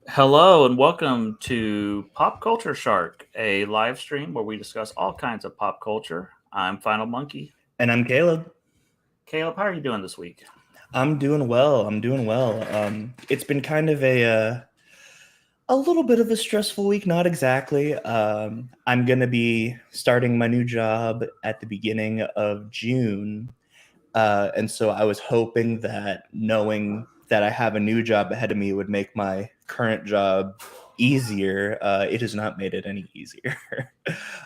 Hello and welcome to Pop Culture Shark, a live stream where we discuss all kinds of pop culture. I'm Final Monkey. And I'm Caleb. Caleb, how are you doing this week? I'm doing well. I'm doing well. It's been kind of a little bit of a stressful week, not exactly. I'm gonna be starting my new job at the beginning of June, and so I was hoping that knowing that I have a new job ahead of me would make my current job easier. It has not made it any easier.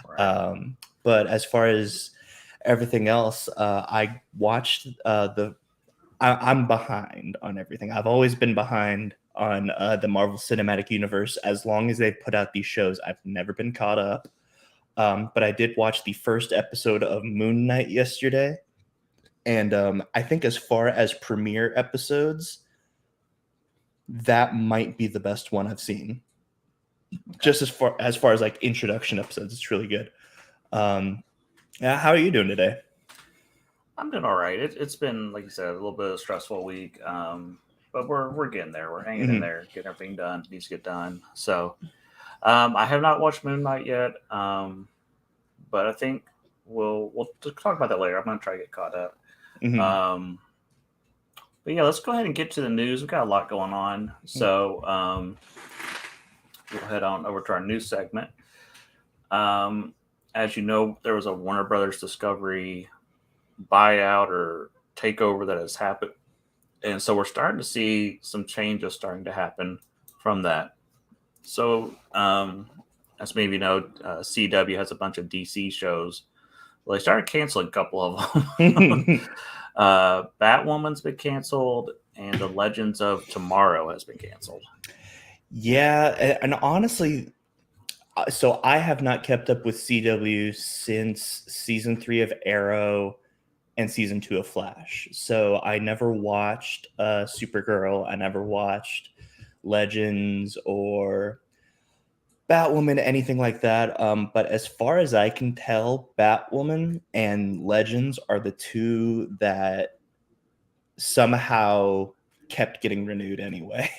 Right. But as far as everything else, I watched I'm behind on everything. I've always been behind on the Marvel Cinematic Universe. As long as they've put out these shows, I've never been caught up. But I did watch the first episode of Moon Knight yesterday. And I think as far as premiere episodes, that might be the best one I've seen. Just as far as like introduction episodes, it's really good. Yeah, how are you doing today? I'm doing all right. It's been, like you said, a little bit of a stressful week, but we're getting there. We're hanging in Mhm. there, getting everything done. Needs to get done. So I have not watched Moon Knight yet, but I think we'll talk about that later. I'm gonna try to get caught up. Mhm. Um, but yeah, let's go ahead and get to the news. We've got a lot going on, so we'll head on over to our news segment. Um, as you know, there was a Warner Brothers Discovery buyout or takeover that has happened, and so we're starting to see some changes starting to happen from that. So, as maybe you know, CW has a bunch of DC shows. Well, they started canceling a couple of them. Batwoman's been canceled, and the Legends of Tomorrow has been canceled. Yeah, and honestly, so I have not kept up with CW since season 3 of Arrow and season 2 of Flash. So I never watched Supergirl. I never watched Legends or Batwoman, anything like that. But as far as I can tell, Batwoman and Legends are the two that somehow kept getting renewed anyway.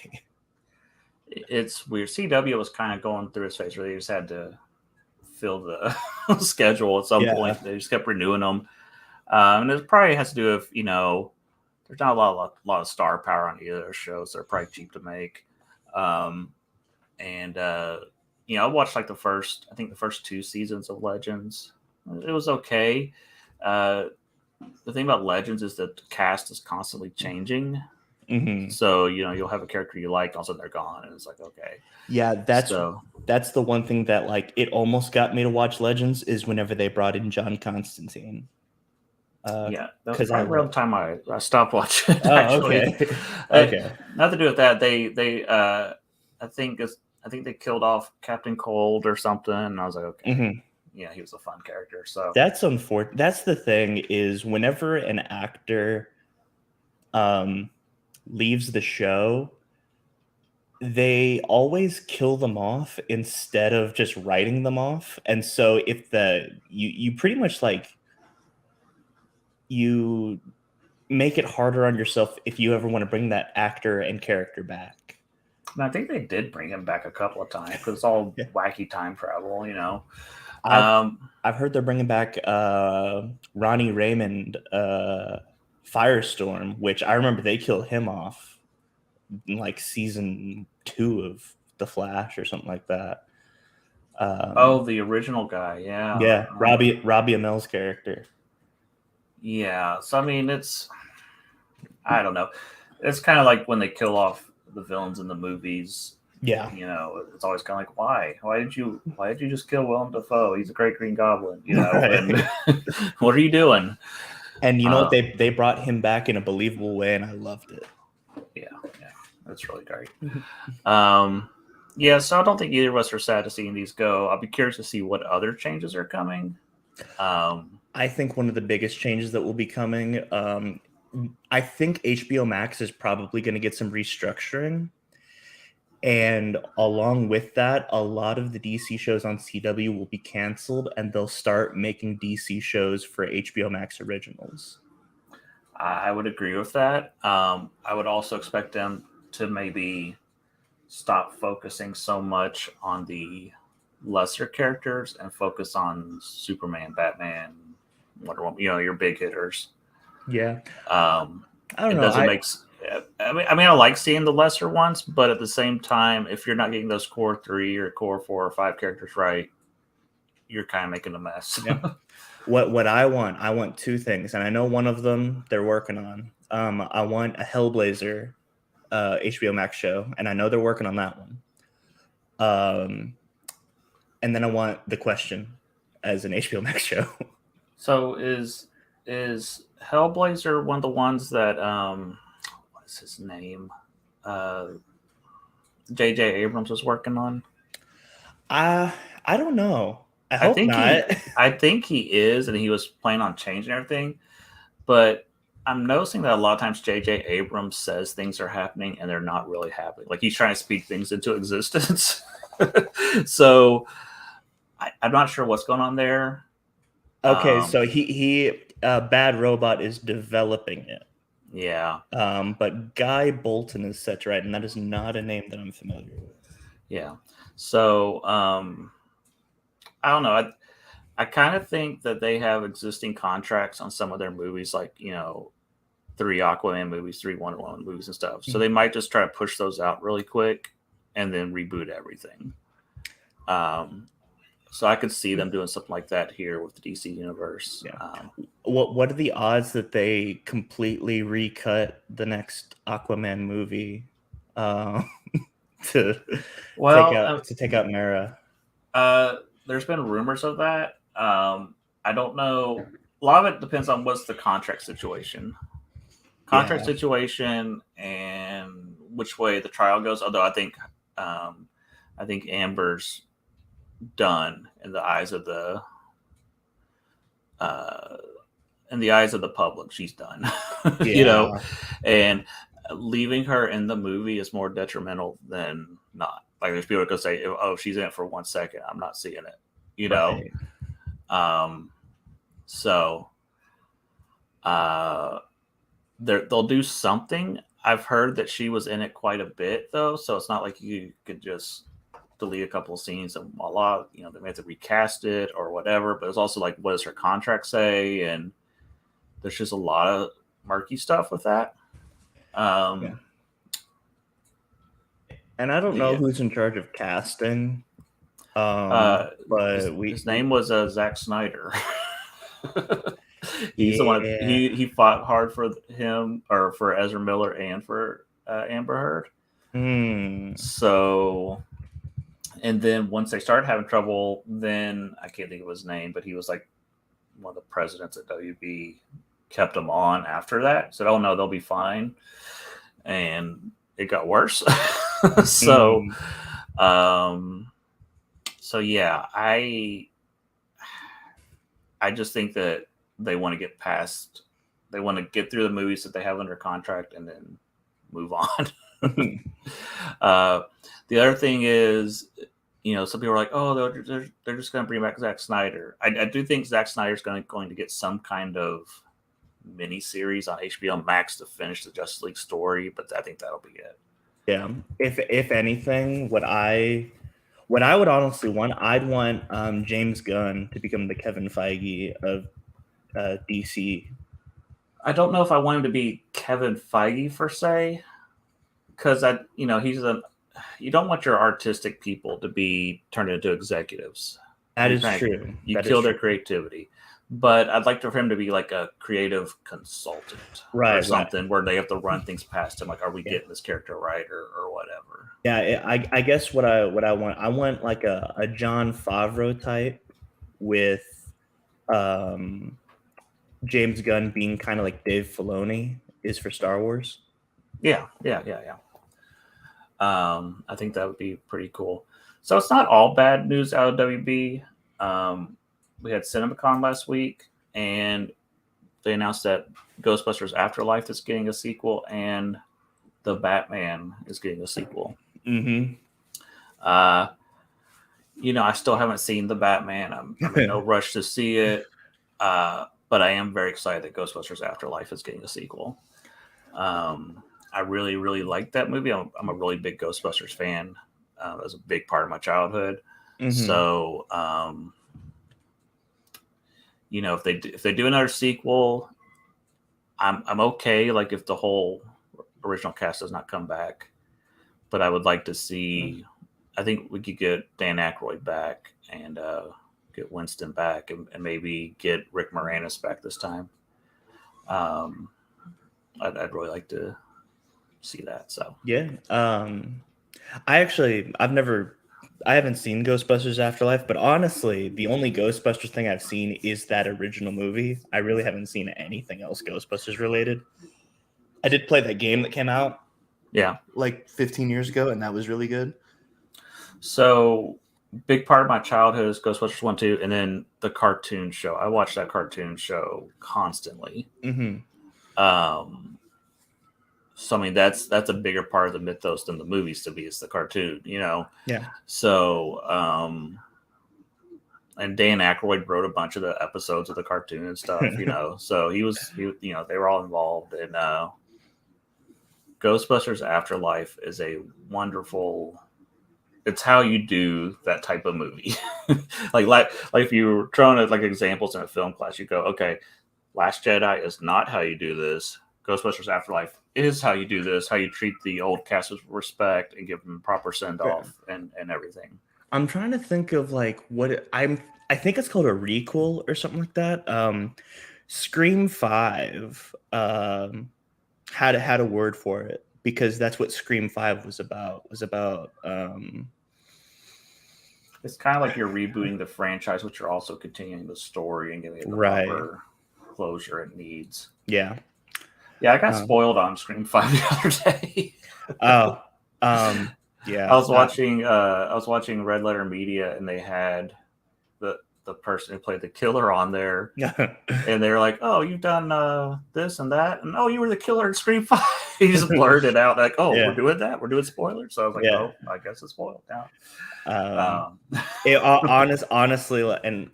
It's weird. CW was kind of going through its phase where they just had to fill the schedule at some Yeah. point. They just kept renewing them, and it probably has to do with there's not a lot of star power on either of those shows. They're probably cheap to make, um, and I watched like the first two seasons of Legends. It was okay. Uh, the thing about Legends is that the cast is constantly changing. Hmm. So you'll have a character you like, also they're gone, and it's like okay. Yeah, So that's the one thing that like it almost got me to watch Legends is whenever they brought in John Constantine. yeah, that was Because I probably love. around the time I stopped watching it. Oh, Actually, okay. I, Okay. not to do with that. They I think I think they killed off Captain Cold or something, and I was like, okay, Hmm. yeah, he was a fun character. So That's unfortunate. That's the thing is whenever an actor um leaves the show, they always kill them off instead of just writing them off. And so if you pretty much like you make it harder on yourself if you ever want to bring that actor and character back. and I think they did bring him back a couple of times because it's all Yeah. wacky time travel. I've Um, I've heard they're bringing back Ronnie Raymond, Firestorm, which I remember they killed him off in like season 2 of The Flash or something like that. oh, the original guy, yeah. Yeah, Robbie Amell's character. Yeah. So I mean, I don't know. It's kind of like when they kill off the villains in the movies. Yeah. It's always kind of like, why? Why did you just kill Willem Dafoe? He's a great Green Goblin, and Right. what are you doing? And you know what? Um, They brought him back in a believable way, and I loved it. yeah, yeah, that's really great. Um, yeah, so I don't think either of us are sad to seeing these go. I'll be curious to see what other changes are coming. Um, I think one of the biggest changes that will be coming, I think HBO Max is probably going to get some restructuring. And along with that, a lot of the DC shows on CW will be canceled and they'll start making DC shows for HBO Max originals. I would agree with that. I would also expect them to maybe stop focusing so much on the lesser characters and focus on Superman, Batman, Wonder Woman, your big hitters. Yeah. Um, I don't it know. doesn't make. I like seeing the lesser ones, but at the same time, if you're not getting those core 3 or core 4 or 5 characters right, you're kind of making a mess. Yeah. What I want two things, and I know one of them they're working on. I want a Hellblazer HBO Max show, and I know they're working on that one. And then I want The Question as an HBO Max show. So is Hellblazer one of the ones that what is his name? J.J. Abrams was working on? I don't know. I hope not. I think he is, and he was planning on changing everything. But I'm noticing that a lot of times J.J. Abrams says things are happening and they're not really happening. Like he's trying to speak things into existence. So I'm not sure what's going on there. Okay, so he Bad Robot is developing it. Yeah. But Guy Bolton is set to write, and that is not a name that I'm familiar with. Yeah. So I don't know. I kind of think that they have existing contracts on some of their movies, like 3 Aquaman movies, 3 Wonder Woman movies, and stuff. So they might just try to push those out really quick and then reboot everything. So I could see them doing something like that here with the DC universe. Yeah. What are the odds that they completely recut the next Aquaman movie to take out Mera? There's been rumors of that. I don't know. A lot of it depends on what's the contract situation. Situation and which way the trial goes. Although I think Amber's done in the eyes of the public. She's done. And leaving her in the movie is more detrimental than not. Like there's people that go say, "Oh, she's in it for 1 second. I'm not seeing it." Right. So they'll do something. I've heard that she was in it quite a bit though, so it's not like you could just delete a couple of scenes and voila, they may have to recast it or whatever. But it's also like, what does her contract say? And there's just a lot of murky stuff with that. And I don't know who's in charge of casting. But his name was Zack Snyder. He's the one. He fought hard for him, or for Ezra Miller and for Amber Heard. So, and then once they started having trouble, then I can't think of his name, but he was like one of the presidents at WB, kept them on after that. Said, "Oh no, they'll be fine," and it got worse. So, so yeah, I just think that they want to get past. They want to get through the movies that they have under contract and then move on. The other thing is, some people are like, "Oh, they're just going to bring back Zack Snyder." I do think Zack Snyder's going to get some kind of mini series on HBO Max to finish the Justice League story, but I think that'll be it. Yeah. If anything, what I would honestly want, I'd want James Gunn to become the Kevin Feige of DC. I don't know if I want him to be Kevin Feige per se, because you don't want your artistic people to be turned into executives. That is true. You kill their creativity. But I'd like for him to be like a creative consultant, or something where they have to run things past him. Like, are we getting this character right, or whatever? Yeah, I guess what I want like a Jon Favreau type with James Gunn being kind of like Dave Filoni is for Star Wars. Yeah. I think that would be pretty cool. So it's not all bad news out of WB. We had CinemaCon last week, and they announced that Ghostbusters Afterlife is getting a sequel, and The Batman is getting a sequel. I still haven't seen The Batman. I'm in no rush to see it, but I am very excited that Ghostbusters Afterlife is getting a sequel. I really, really like that movie. I'm a really big Ghostbusters fan. It was a big part of my childhood. Mm-hmm. So, if they do another sequel, I'm okay. Like if the whole original cast does not come back, but I would like to see. I think we could get Dan Aykroyd back and get Winston back, and maybe get Rick Moranis back this time. Um, I'd really like to see that. So Yeah. I haven't seen Ghostbusters Afterlife, but honestly, the only Ghostbusters thing I've seen is that original movie. I really haven't seen anything else Ghostbusters related. I did play that game that came out yeah. like 15 years ago, and that was really good. So big part of my childhood is Ghostbusters 1, 2, and then the cartoon show. I watched that cartoon show constantly. Mm-hmm. So I mean that's a bigger part of the mythos than the movies to me. It's the cartoon, Yeah. So and Dan Aykroyd wrote a bunch of the episodes of the cartoon and stuff, So they were all involved. And Ghostbusters Afterlife is a wonderful. It's how you do that type of movie. like if you were throwing it like examples in a film class, you go, okay, Last Jedi is not how you do this. Ghostbusters Afterlife is how you do this, how you treat the old cast with respect and give them proper send off and everything. I'm trying to think of like I think it's called a requel or something like that. Scream 5 had a word for it because that's what Scream 5 was about. It's kind of like you're rebooting the franchise, but you're also continuing the story and giving it the Right. proper closure it needs. Yeah. Yeah, I got spoiled on Scream 5 the other day. Yeah. I was watching Red Letter Media, and they had the person who played the killer on there, and they were like, "Oh, you've done this and that, and oh, you were the killer in Scream 5." He just blurted out like, "Oh, Yeah. we're doing that. We're doing spoilers." So I was like, "Oh, I guess it's spoiled now." Honestly, and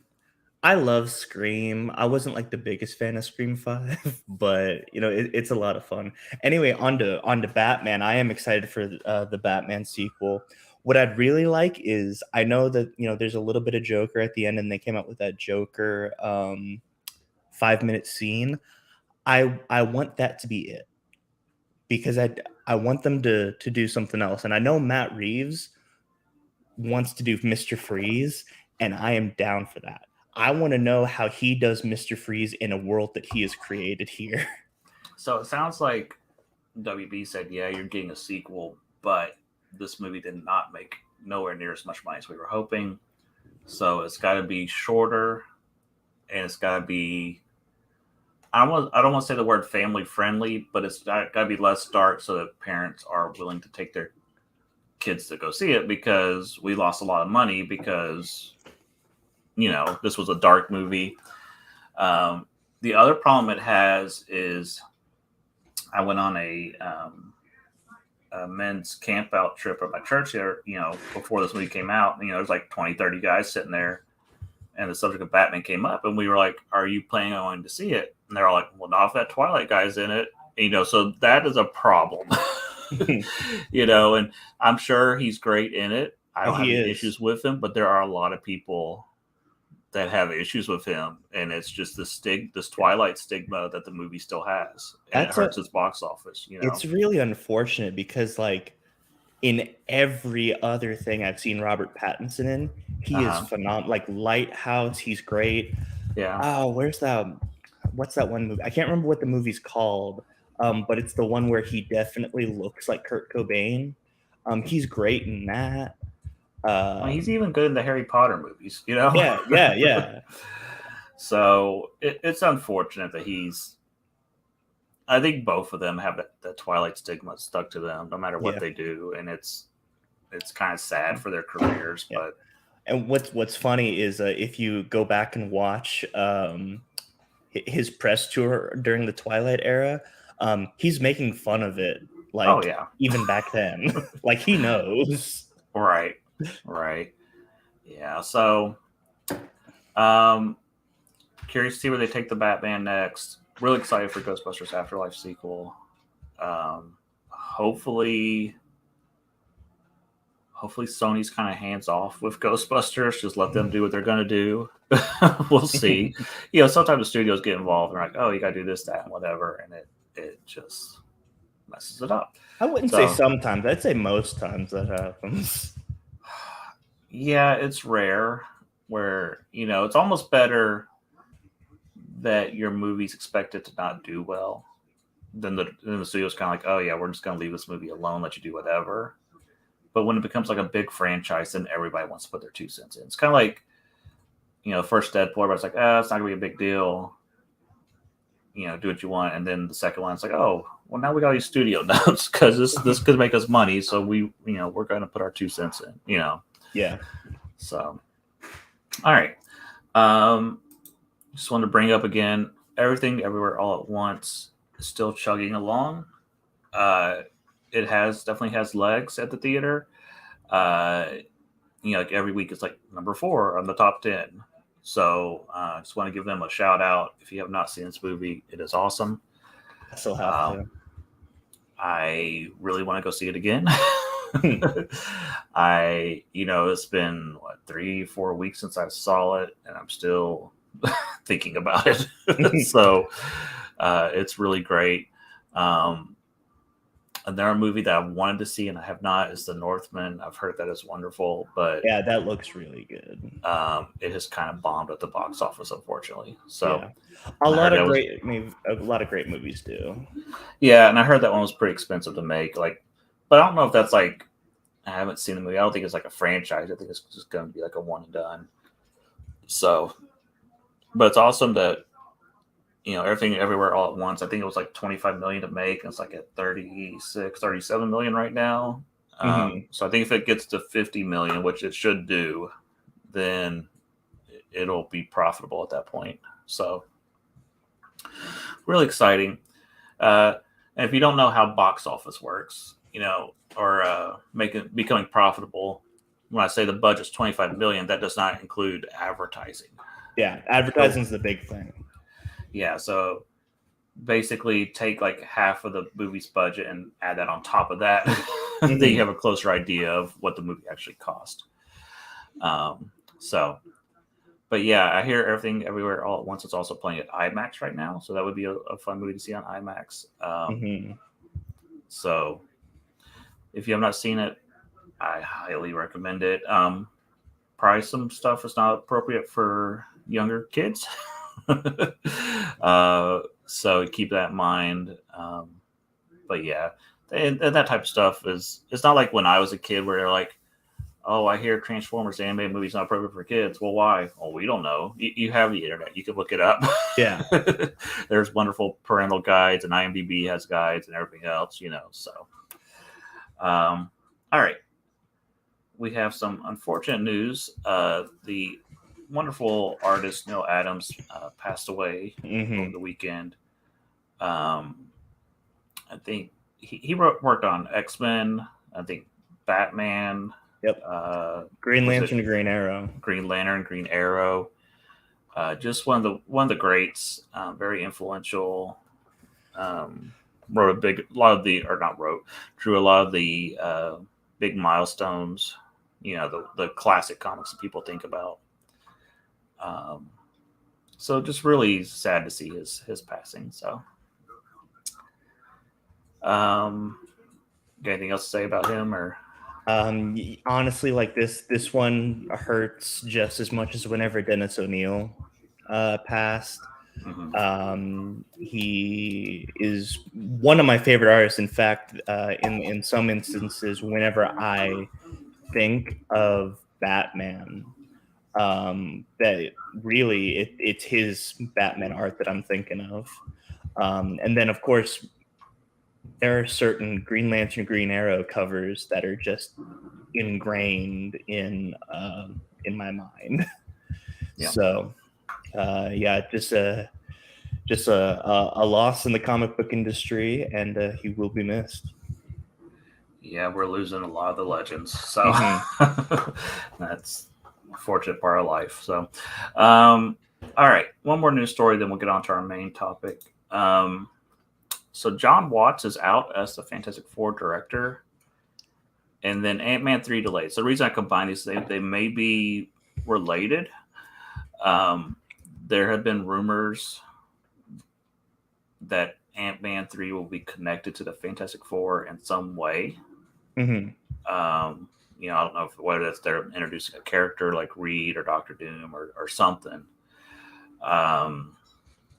I love Scream. I wasn't like the biggest fan of Scream 5, but it's a lot of fun. Anyway, on to Batman. I am excited for the Batman sequel. What I'd really like is I know that there's a little bit of Joker at the end, and they came out with that Joker 5-minute scene. I want that to be it because I want them to do something else, and I know Matt Reeves wants to do Mr. Freeze, and I am down for that. I want to know how he does Mr. Freeze in a world that he has created here. So it sounds like WB said, yeah, you're getting a sequel, but this movie did not make nowhere near as much money as we were hoping. So it's got to be shorter, and it's got to be, I don't want to say the word family friendly, but it's got to be less dark so that parents are willing to take their kids to go see it, because we lost a lot of money because this was a dark movie. The other problem it has is I went on a men's camp out trip at my church there, before this movie came out. There's like 20, 30 guys sitting there, and the subject of Batman came up, and we were like, "Are you planning on going to see it?" And they're all like, "Well, not if that Twilight guy's in it." So that is a problem. And I'm sure he's great in it. I don't have any issues with him, but there are a lot of people that have issues with him, and it's just this Twilight stigma that the movie still has, and it hurts its box office. It's really unfortunate because, like, in every other thing I've seen Robert Pattinson in, he is phenomenal. Like Lighthouse, he's great. Yeah. Oh, what's that one movie? I can't remember what the movie's called, but it's the one where he definitely looks like Kurt Cobain. He's great in that. He's even good in the Harry Potter movies, Yeah. So it's unfortunate that I think both of them have that Twilight stigma stuck to them, no matter what they do, and it's kind of sad for their careers. Yeah. But and what's funny is if you go back and watch his press tour during the Twilight era, he's making fun of it. Like, even back then, like he knows. Right. Yeah. So, curious to see where they take the Batman next. Really excited for Ghostbusters Afterlife sequel. hopefully Sony's kind of hands off with Ghostbusters. Just let them do what they're going to do. We'll see. Sometimes the studios get involved and they're like, oh, you got to do this, that, and whatever. And it just messes it up. I wouldn't say sometimes. I'd say most times that happens. Yeah, it's rare where, it's almost better that your movie's expected to not do well than the studio's kind of like, oh, yeah, we're just going to leave this movie alone, let you do whatever. But when it becomes like a big franchise, then everybody wants to put their 2 cents in. It's kind of like, first Deadpool, everybody's like, it's not going to be a big deal. Do what you want. And then the second one, it's like, oh, well, now we got these studio notes because this could make us money. So we're going to put our 2 cents in, Yeah. So, all right. Just wanted to bring up again, Everything Everywhere All at Once is still chugging along. It definitely has legs at the theater. Like every week it's like number 4 on the top 10. So I just want to give them a shout out. If you have not seen this movie, it is awesome. I still have to. I really want to go see it again. It's been 3-4 weeks since I saw it, and I'm still thinking about it. So it's really great. Another movie that I wanted to see and I have not is The Northman. I've heard that is wonderful, but yeah, that looks really good. It has kind of bombed at the box office, unfortunately. So yeah. a lot of great movies do. Yeah, and I heard that one was pretty expensive to make. But I don't know if that's I haven't seen the movie. I don't think it's like a franchise. I think it's just going to be like a one and done. So, but it's awesome that Everything Everywhere All at Once. I think it was like $25 million to make, and it's like at 37 million right now. So I think if it gets to 50 million, which it should do, then it'll be profitable at that point. So really exciting. And if you don't know how box office works, or becoming profitable, when I say the budget's 25 million, that does not include advertising. Yeah, advertising's the big thing. Yeah, so basically take like half of the movie's budget and add that on top of that. Then you have a closer idea of what the movie actually cost. But yeah, I hear Everything Everywhere All at Once is also playing at IMAX right now. So that would be a fun movie to see on IMAX. So if you have not seen it, I highly recommend it. Probably some stuff is not appropriate for younger kids. So keep that in mind. But yeah, and that type of stuff it's not like when I was a kid where they're like, oh, I hear Transformers animated movies not appropriate for kids. Well, why? Oh, we don't know. You have the internet. You can look it up. Yeah. There's wonderful parental guides, and IMDb has guides and everything else, so. All right. We have some unfortunate news. The wonderful artist Neil Adams passed away over the weekend. I think he worked on X-Men. I think Batman. Yep. Green Lantern, Green Arrow. Green Lantern, Green Arrow. Just one of the greats. Very influential. Drew a lot of the big milestones. The classic comics that people think about. So just really sad to see his passing. So, got anything else to say about him or? Honestly, like this one hurts just as much as whenever Dennis O'Neil passed. He is one of my favorite artists. In fact, in some instances, whenever I think of Batman, that really it's his Batman art that I'm thinking of. And then, of course, there are certain Green Lantern, Green Arrow covers that are just ingrained in my mind. Yeah. So, just a loss in the comic book industry, and he will be missed. Yeah, we're losing a lot of the legends, so that's a fortunate part of life. So, all right, one more news story, then we'll get on to our main topic. So John Watts is out as the Fantastic Four director, and then Ant-Man 3 delayed. So the reason I combine these, they may be related. There have been rumors that Ant-Man 3 will be connected to the Fantastic Four in some way. Mm-hmm. I don't know whether that's they're introducing a character like Reed or Doctor Doom or something.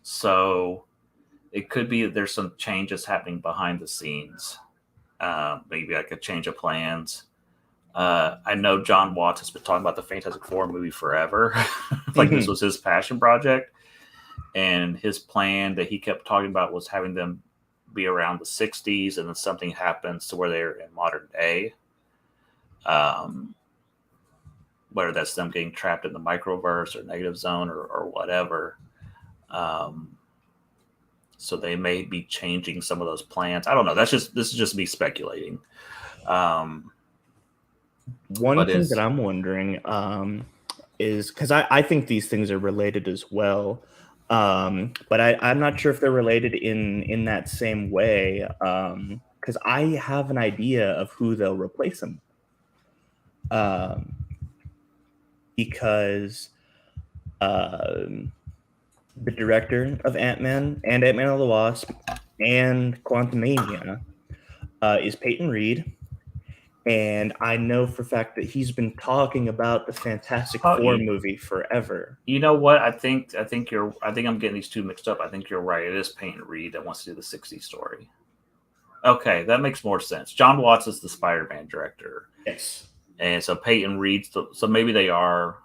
So it could be that there's some changes happening behind the scenes. Maybe like a change of plans. I know John Watts has been talking about the Fantastic Four movie forever. Like this was his passion project. And his plan that he kept talking about was having them be around the 60s, and then something happens to where they're in modern day. Whether that's them getting trapped in the microverse or negative zone or whatever. So they may be changing some of those plans. I don't know. This is just me speculating. One thing that I'm wondering is because I think these things are related as well. But I'm not sure if they're related in that same way. Because I have an idea of who they'll replace him. Because the director of Ant-Man and Ant-Man and the Wasp and Quantumania is Peyton Reed. And I know for a fact that he's been talking about the Fantastic Four movie forever. You know what? I think I'm getting these two mixed up. I think you're right. It is Peyton Reed that wants to do the 60s story. Okay, that makes more sense. John Watts is the Spider-Man director. Yes. And so Peyton Reed, so maybe they are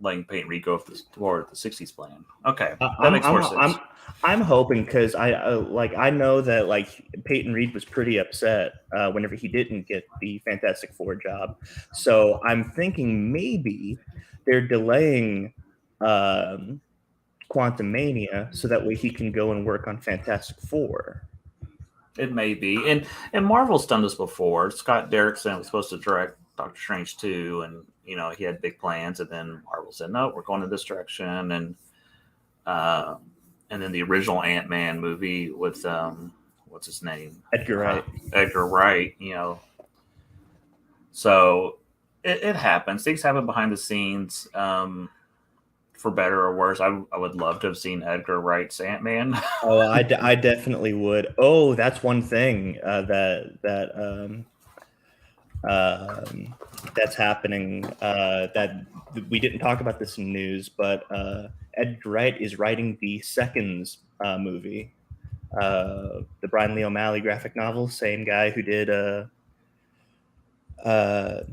letting Peyton Reed go toward the 60s plan. Okay, that makes more sense. I'm hoping because I know that like Peyton Reed was pretty upset whenever he didn't get the Fantastic Four job. So I'm thinking maybe they're delaying Quantumania so that way he can go and work on Fantastic Four. It may be, and Marvel's done this before. Scott Derrickson was supposed to direct Doctor Strange 2, and he had big plans, and then Marvel said no, we're going in this direction, and then the original Ant-Man movie with what's his name? Edgar Wright. Edgar Wright, So it happens. Things happen behind the scenes, for better or worse. I would love to have seen Edgar Wright's Ant-Man. Oh, I definitely would. Oh, that's one thing that's happening. That we didn't talk about this in news, but Edgar Wright is writing the Seconds movie, the Brian Lee O'Malley graphic novel. Same guy who did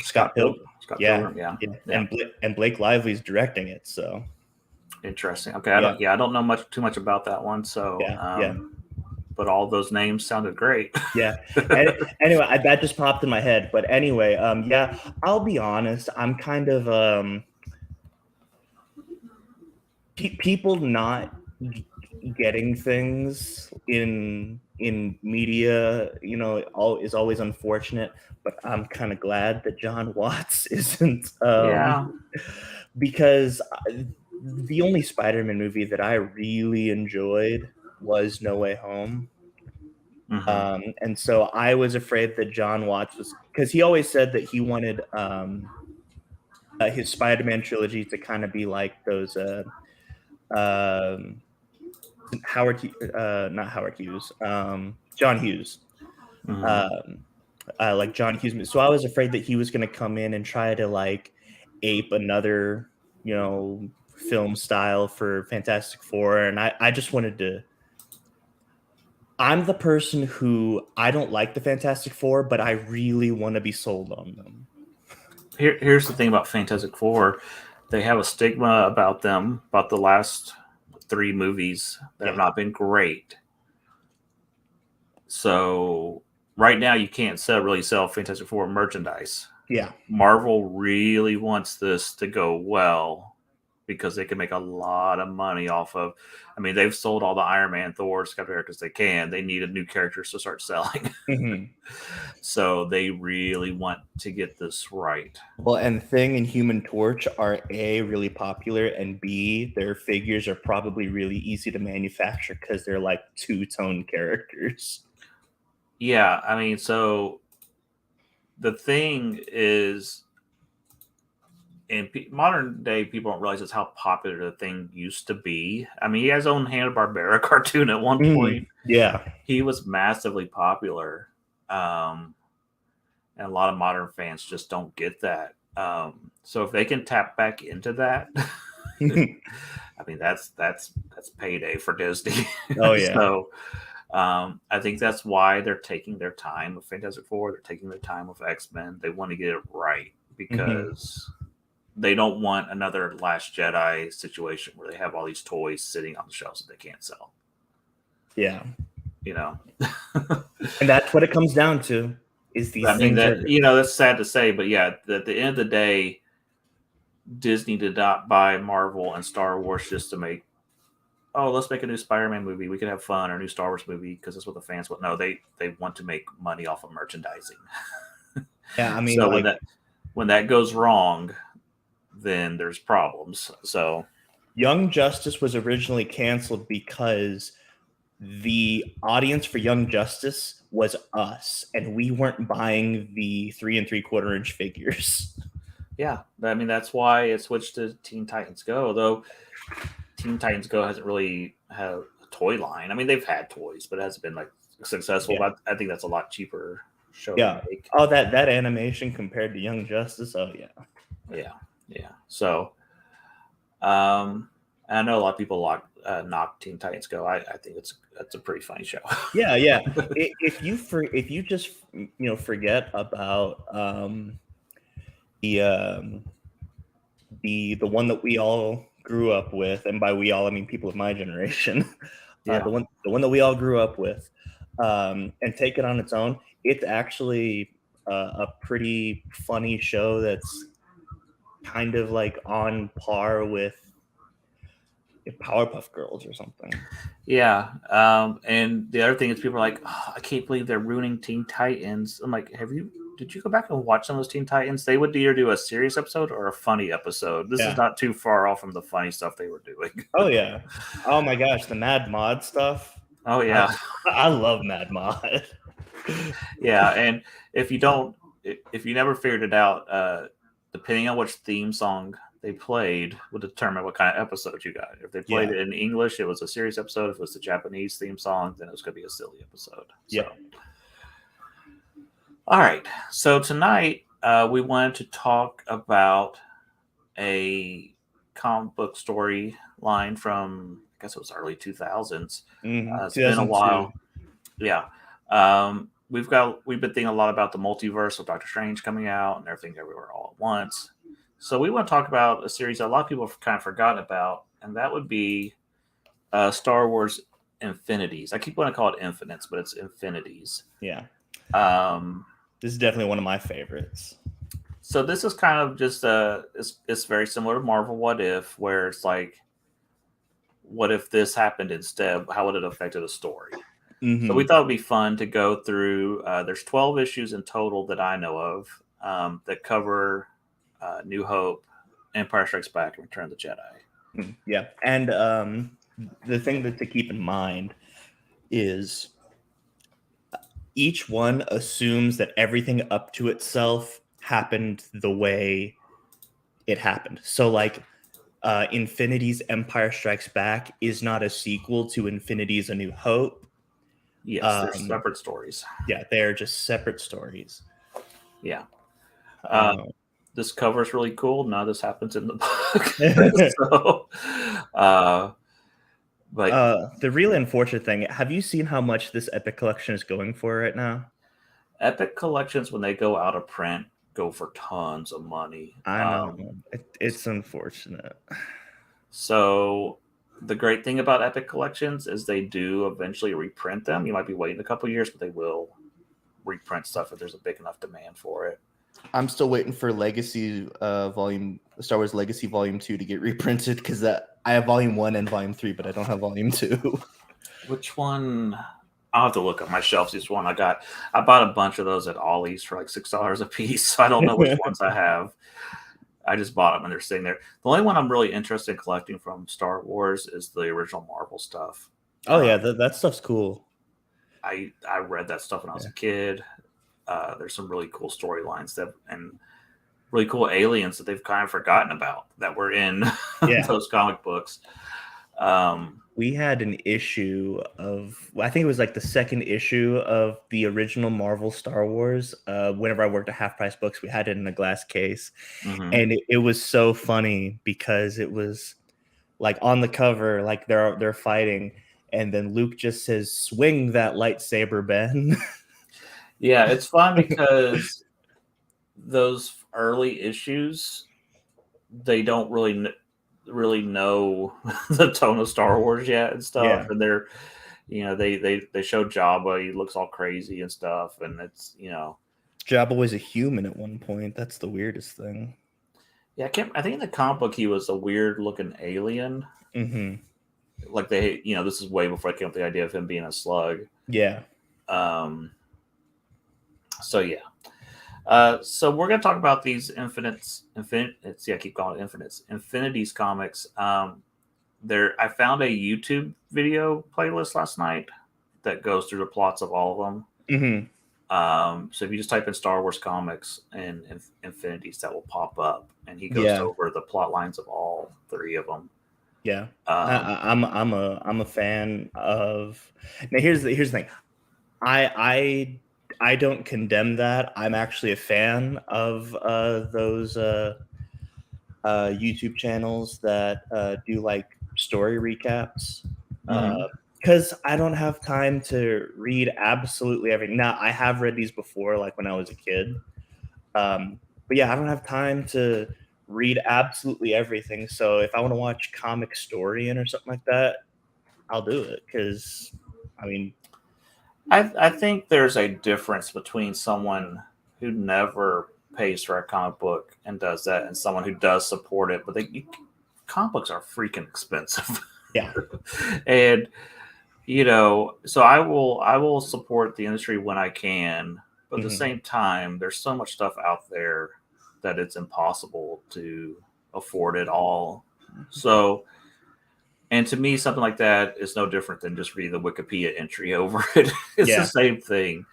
Scott Pilgrim. Yeah. And Blake Lively's directing it. So interesting. Okay, I don't know too much about that one. So but all those names sounded great. Yeah. Anyway, that just popped in my head. But anyway, I'll be honest. I'm kind of people not getting things in media, is always unfortunate. But I'm kind of glad that John Watts isn't. Because the only Spider-Man movie that I really enjoyed was No Way Home. Mm-hmm. And so I was afraid that John Watts was, because he always said that he wanted his Spider-Man trilogy to kind of be like those John Hughes. Mm-hmm. Like John Hughes. So I was afraid that he was going to come in and try to like ape another, film style for Fantastic Four. And I just wanted to, I'm the person who I don't like the Fantastic Four, but I really want to be sold on them. Here's the thing about Fantastic Four. They have a stigma about them, about the last 3 movies that have not been great. So right now you can't really sell Fantastic Four merchandise. Yeah. Marvel really wants this to go well. because they can make a lot of money off of. I mean, they've sold all the Iron Man, Thors, Captain Americas they can. They needed new characters to start selling. Mhm. So they really want to get this right. Well, and Thing and Human Torch are A, really popular, and B, their figures are probably really easy to manufacture because they're like two-tone characters. Yeah, I mean, so the thing is, in modern day, people don't realize just how popular the thing used to be. I mean, he has his own Hanna-Barbera cartoon at one point. Yeah. He was massively popular. And a lot of modern fans just don't get that. So if they can tap back into that, I mean that's payday for Disney. Oh yeah. So I think that's why they're taking their time with Fantastic Four. They're taking their time with X-Men. They want to get it right because they don't want another Last Jedi situation where they have all these toys sitting on the shelves that they can't sell. Yeah. You know, and that's what it comes down to. Is these I mean, things that's sad to say, but yeah, at the end of the day, Disney did not buy Marvel and Star Wars just to make, oh, let's make a new Spider-Man movie. We could have fun, or a new Star Wars movie because that's what the fans want. No, they want to make money off of merchandising. Yeah, I mean, so like, when that goes wrong, then there's problems. So Young Justice was originally canceled because the audience for Young Justice was us, and we weren't buying the 3 3/4 inch figures. Yeah, I mean that's why it switched to Teen Titans Go. Though Teen Titans Go hasn't really had a toy line. I mean they've had toys, but it hasn't been like successful. Yeah. But I think that's a lot cheaper show Yeah. to make. Oh, that animation compared to Young Justice. Oh yeah. Yeah. So, I know a lot of people knock Teen Titans Go. I think it's a pretty funny show. Yeah. if you just forget about the one that we all grew up with, and by we all I mean people of my generation, Yeah. the one that we all grew up with, and take it on its own, it's actually a pretty funny show that's kind of like on par with Powerpuff Girls or something. Yeah. And the other thing is people are like, oh, I can't believe they're ruining Teen Titans. I'm like, did you go back and watch some of those Teen Titans? They would either do a serious episode or a funny episode. This is not too far off from the funny stuff they were doing. Oh yeah. Oh my gosh, the Mad Mod stuff. Oh yeah. I love Mad Mod. Yeah, and if you never figured it out, depending on which theme song they played would determine what kind of episode you got. If they played it in English, it was a serious episode. If it was the Japanese theme song, then it was going to be a silly episode. Yeah. So. All right. So tonight we wanted to talk about a comic book story line from, I guess it was early 2000s. It's been a while. Yeah. We've been thinking a lot about the multiverse with Doctor Strange coming out and everything everywhere all at once. So we want to talk about a series that a lot of people have kind of forgotten about, and that would be Star Wars Infinities. I keep wanting to call it Infinites, but it's Infinities. Yeah. This is definitely one of my favorites. So this is kind of just it's very similar to Marvel What If, where it's like, what if this happened instead? How would it affect the story? Mm-hmm. So we thought it'd be fun to go through. There's 12 issues in total that I know of that cover New Hope, Empire Strikes Back, and Return of the Jedi. Yeah, and the thing to keep in mind is each one assumes that everything up to itself happened the way it happened. So like Infinity's Empire Strikes Back is not a sequel to Infinity's A New Hope. Yes, they're separate stories. Yeah, they're just separate stories. Yeah. This cover is really cool. None of this happens in the book. But the really unfortunate thing, have you seen how much this Epic Collection is going for right now? Epic Collections, when they go out of print, go for tons of money. I know. It's unfortunate. So the great thing about Epic Collections is they do eventually reprint them. You might be waiting a couple years, but they will reprint stuff if there's a big enough demand for it. I'm still waiting for Star Wars Legacy Volume 2 to get reprinted because I have Volume 1 and Volume 3, but I don't have Volume 2. Which one? I'll have to look up my shelves. Each one I bought a bunch of those at Ollie's for like $6 a piece. So I don't know which ones I have. I just bought them and they're sitting there. The only one I'm really interested in collecting from Star Wars is the original Marvel stuff. Oh yeah, that stuff's cool. I read that stuff when I was a kid. There's some really cool storylines and really cool aliens that they've kind of forgotten about that were in those comic books. We had an issue of, I think it was like the second issue of the original Marvel Star Wars. Whenever I worked at Half Price Books, we had it in a glass case. Mm-hmm. And it was so funny because it was like on the cover, like they're fighting, and then Luke just says, "Swing that lightsaber, Ben." Yeah, it's fun because those early issues, they don't really know the tone of Star Wars yet and stuff, and they're, they show Jabba, he looks all crazy and stuff, and it's, Jabba was a human at one point. That's the weirdest thing. Yeah, I think in the comic book he was a weird looking alien. Mm-hmm. Like this is way before I came up with the idea of him being a slug. Yeah. So yeah. So we're gonna talk about these Infinities. Yeah, I keep calling it Infinites. Infinities comics. I found a YouTube video playlist last night that goes through the plots of all of them. Mm-hmm. So if you just type in Star Wars comics and Infinities, that will pop up, and he goes over the plot lines of all three of them. Yeah, I'm a fan of. Now here's the thing, I don't condemn that. I'm actually a fan of those YouTube channels that do like story recaps. Because I don't have time to read absolutely everything. Now, I have read these before, like when I was a kid. But yeah, I don't have time to read absolutely everything. So if I want to watch Comic Historian or something like that, I'll do it. Because, I mean... I think there's a difference between someone who never pays for a comic book and does that and someone who does support it. But comic books are freaking expensive. Yeah. And... so I will support the industry when I can, but at the same time, there's so much stuff out there that it's impossible to afford it all. So, and to me, something like that is no different than just reading the Wikipedia entry over it. It's the same thing.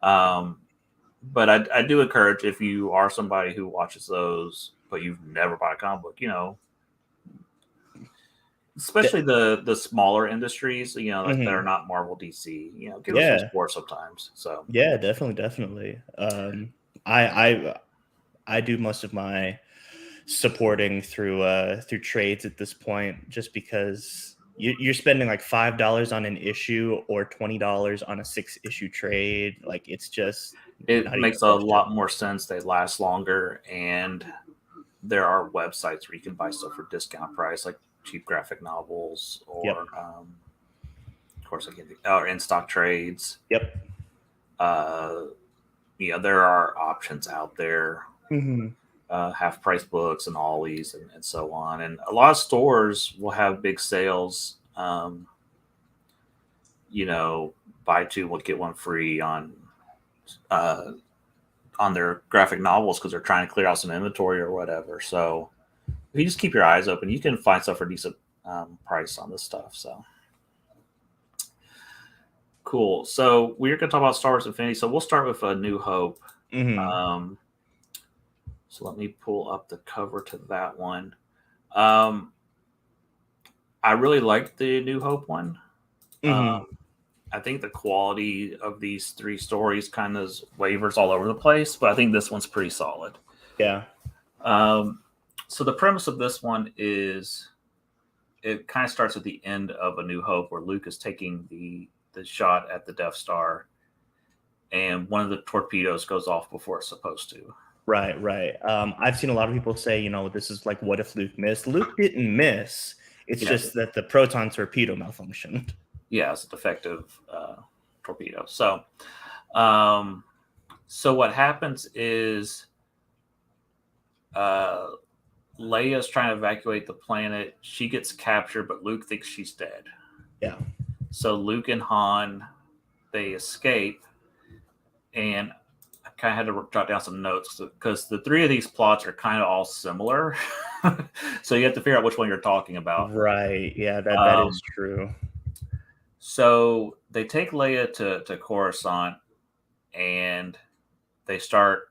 But I do encourage, if you are somebody who watches those, but you've never bought a comic book, especially the smaller industries, like that are not Marvel, DC, give us some support sometimes. So yeah, definitely. I do most of my supporting through trades at this point, just because you're spending like $5 on an issue or $20 on a 6-issue trade. Like it makes a lot more sense. They last longer, and there are websites where you can buy stuff for discount price, like cheap graphic novels, or of course or in stock trades. Yep. There are options out there. Half price books and Ollie's and so on, and a lot of stores will have big sales. Buy two will get one free on their graphic novels because they're trying to clear out some inventory or whatever. So if you just keep your eyes open, you can find stuff for a decent price on this stuff. So cool. So we're going to talk about Star Wars Infinity. So we'll start with A New Hope. So let me pull up the cover to that one. I really like the New Hope one. I think the quality of these three stories kind of wavers all over the place, but I think this one's pretty solid. Yeah. So the premise of this one is it kind of starts at the end of A New Hope, where Luke is taking the shot at the Death Star, and one of the torpedoes goes off before it's supposed to. Right. I've seen a lot of people say, this is like, what if Luke missed? Luke didn't miss. It's just that the proton torpedo malfunctioned. Yeah, it's a defective torpedo. So So what happens is uh, Leia's trying to evacuate the planet. She gets captured, but Luke thinks she's dead. Yeah. So Luke and Han, they escape, and I kind of had to jot down some notes because the three of these plots are kind of all similar. So you have to figure out which one you're talking about. Right. Yeah, that is true. So they take Leia to Coruscant, and they start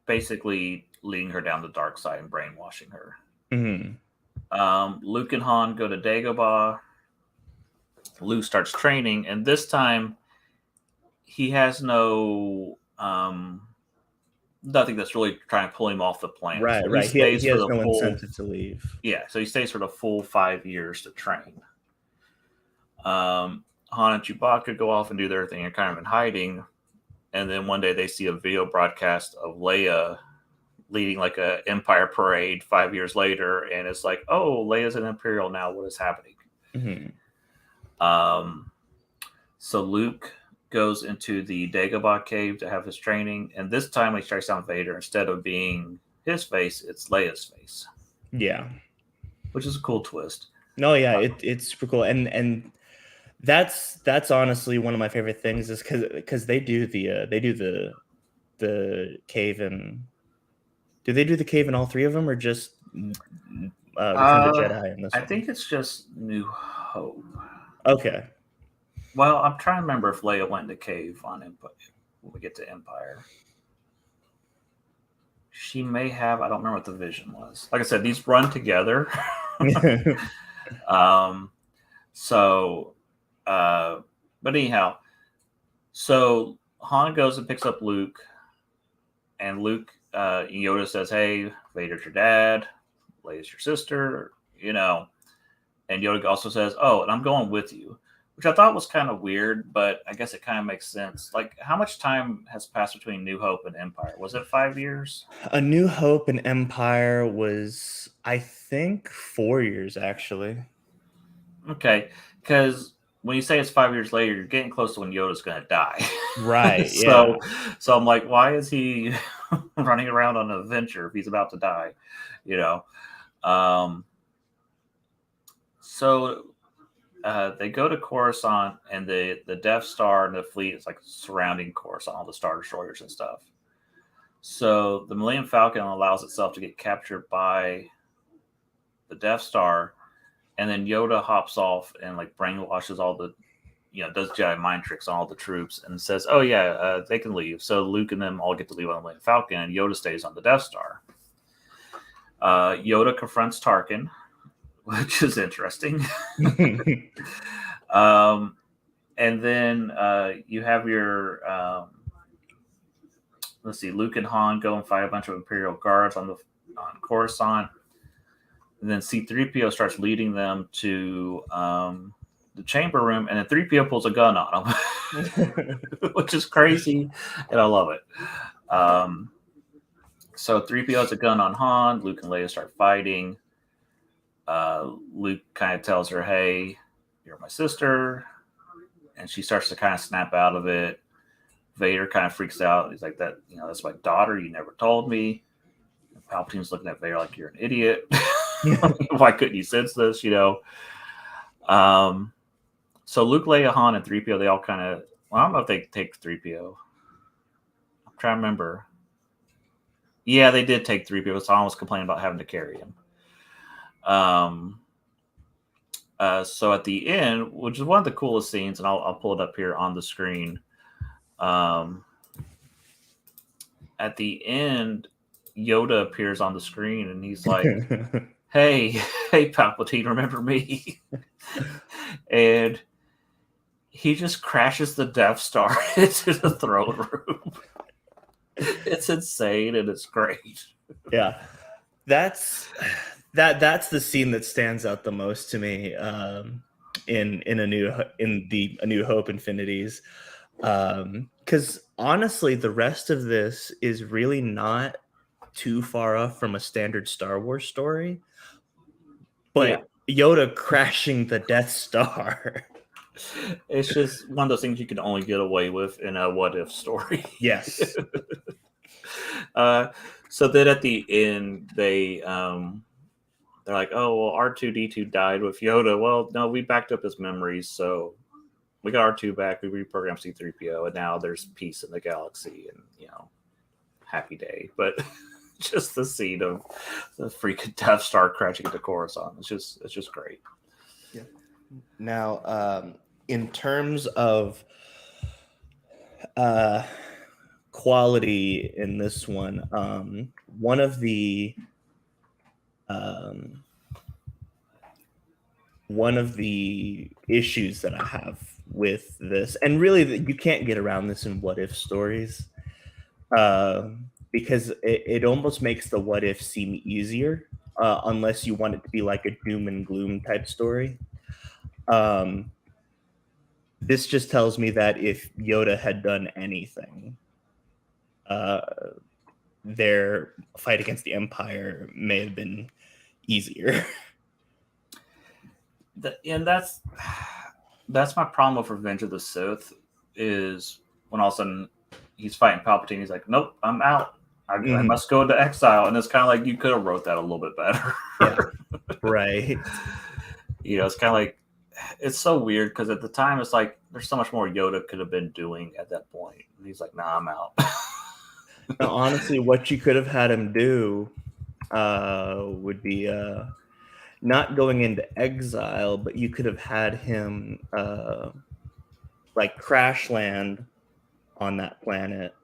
basically leading her down the dark side and brainwashing her. Luke and Han go to Dagobah. Luke starts training, and this time he has nothing that's really trying to pull him off the planet. Right, so right. He has no incentive to leave. Yeah, so he stays for the full 5 years to train. Han and Chewbacca go off and do their thing and kind of in hiding. And then one day they see a video broadcast of Leia leading like a Empire parade 5 years later. And it's like, oh, Leia's an Imperial now. What is happening? So Luke goes into the Dagobah cave to have his training. And this time he strikes down Vader. Instead of being his face, it's Leia's face. Yeah. Which is a cool twist. No, yeah, it's super cool. And that's honestly one of my favorite things is because they do the cave and do they do the cave in all three of them or just Return of the Jedi in this one? I think it's just New Hope. Okay. Well, I'm trying to remember if Leia went in the cave on Empire when we get to Empire. She may have. I don't remember what the vision was. Like I said, these run together. But anyhow, so Han goes and picks up Luke, and Luke, Yoda says, "Hey, Vader's your dad, Leia's your sister," and Yoda also says, "Oh, and I'm going with you," which I thought was kind of weird, but I guess it kind of makes sense. Like, how much time has passed between New Hope and Empire? Was it 5 years? A New Hope and Empire was, I think, 4 years, actually. Okay, because when you say it's 5 years later, you're getting close to when Yoda's going to die. Right, so I'm like, why is he running around on an adventure if he's about to die? So they go to Coruscant, and the Death Star and the fleet is like surrounding Coruscant, all the Star Destroyers and stuff. So the Millennium Falcon allows itself to get captured by the Death Star, and then Yoda hops off and like brainwashes all the, does Jedi mind tricks on all the troops and says, "Oh yeah, they can leave." So Luke and them all get to leave on the Millennium Falcon, and Yoda stays on the Death Star. Yoda confronts Tarkin, which is interesting. And then you have your let's see, Luke and Han go and fight a bunch of Imperial guards on Coruscant. And then C-3PO starts leading them to the chamber room, and then 3PO pulls a gun on them, which is crazy, and I love it. So 3PO has a gun on Han. Luke and Leia start fighting. Luke kind of tells her, "Hey, you're my sister," and she starts to kind of snap out of it. Vader kind of freaks out. He's like, "That's my daughter. You never told me." And Palpatine's looking at Vader like, "You're an idiot. Why couldn't you sense this?" So Luke, Leia, Han, and 3PO, they all kind of, I don't know if they take 3PO. I'm trying to remember. Yeah, they did take 3PO. So Han was complaining about having to carry him. So at the end, which is one of the coolest scenes, and I'll pull it up here on the screen. At the end, Yoda appears on the screen, and he's like, hey, Palpatine, remember me? And he just crashes the Death Star into the throne room. It's insane, and it's great. Yeah, that's the scene that stands out the most to me in the A New Hope Infinities, because honestly, the rest of this is really not too far off from a standard Star Wars story, but Yoda crashing the Death Star. It's just one of those things you can only get away with in a what if story. Yes. uh, so then at the end, they're like, "Oh well, R2D2 died with Yoda." Well, no, we backed up his memories, so we got R2 back. We reprogrammed C3PO, and now there's peace in the galaxy, and happy day. But just the scene of the freaking Death Star crashing into Coruscant, it's just great. Yeah. Now, in terms of quality in this one, one of the issues that I have with this, and really you can't get around this in what if stories, because it almost makes the what if seem easier, unless you want it to be like a doom and gloom type story. This just tells me that if Yoda had done anything, their fight against the Empire may have been easier. And that's my problem with Revenge of the Sith, is when all of a sudden he's fighting Palpatine, he's like, "Nope, I'm out. I must go into exile." And it's kind of like you could have wrote that a little bit better. Yeah. Right. It's kind of like, it's so weird because at the time it's like there's so much more Yoda could have been doing at that point. And he's like, "Nah, I'm out." Now, honestly, what you could have had him do would be not going into exile, but you could have had him like crash land on that planet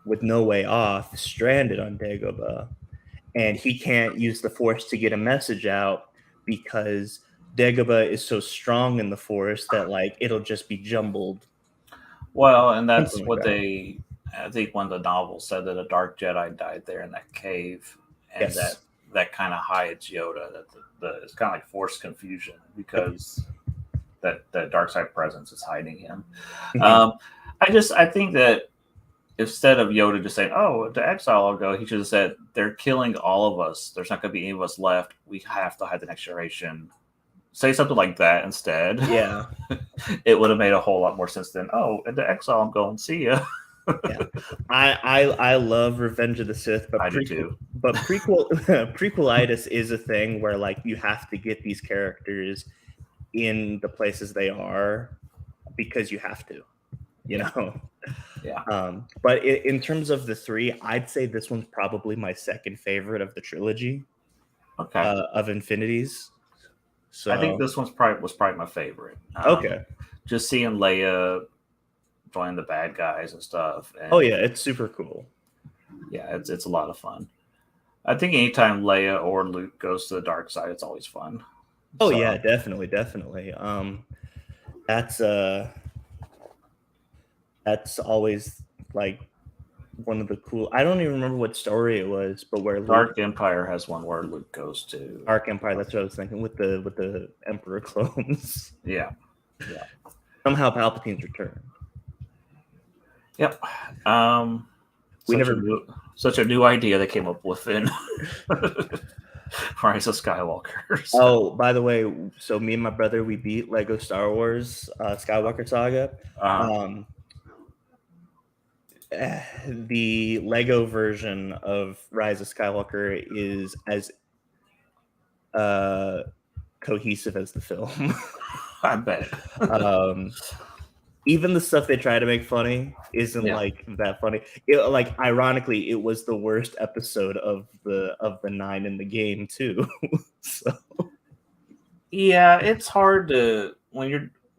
with no way off, stranded on Dagobah, and he can't use the Force to get a message out because Dagobah is so strong in the Force that like it'll just be jumbled. Well, and that's Something what like I think one of the novels said, that a dark Jedi died there in that cave, and Yes. that kind of hides Yoda. That it's kind of like Force confusion, because that dark side presence is hiding him. I think that instead of Yoda just saying, "Oh, to exile I'll go," he should have said, "They're killing all of us. There's not going to be any of us left. We have to hide the next generation." Say something like that instead. Yeah. It would have made a whole lot more sense than, "Oh, into exile I'm going. See ya." Yeah. I love Revenge of the Sith, but I do too. But prequelitis is a thing where like you have to get these characters in the places they are because you have to, you know. Yeah. But in terms of the three, I'd say this one's probably my second favorite of the trilogy. Okay. Of Infinities. So I think this was probably my favorite. Okay. Just seeing Leia join the bad guys and stuff. And oh yeah, it's super cool. Yeah, it's a lot of fun. I think anytime Leia or Luke goes to the dark side, it's always fun. Oh yeah, definitely. That's always like one of the cool. I don't even remember what story it was, but where Dark Empire has one where Luke goes to. Dark Empire. That's what I was thinking with the Emperor clones. Yeah. Somehow Palpatine's returned. Yep. Such a new idea they came up with in Rise of Skywalker. So. Oh, by the way, so me and my brother, we beat Lego Star Wars Skywalker Saga. The Lego version of Rise of Skywalker is as cohesive as the film. I bet. Even the stuff they try to make funny isn't like that funny. Like ironically, it was the worst episode of the 9 in the game too. So yeah, it's hard to when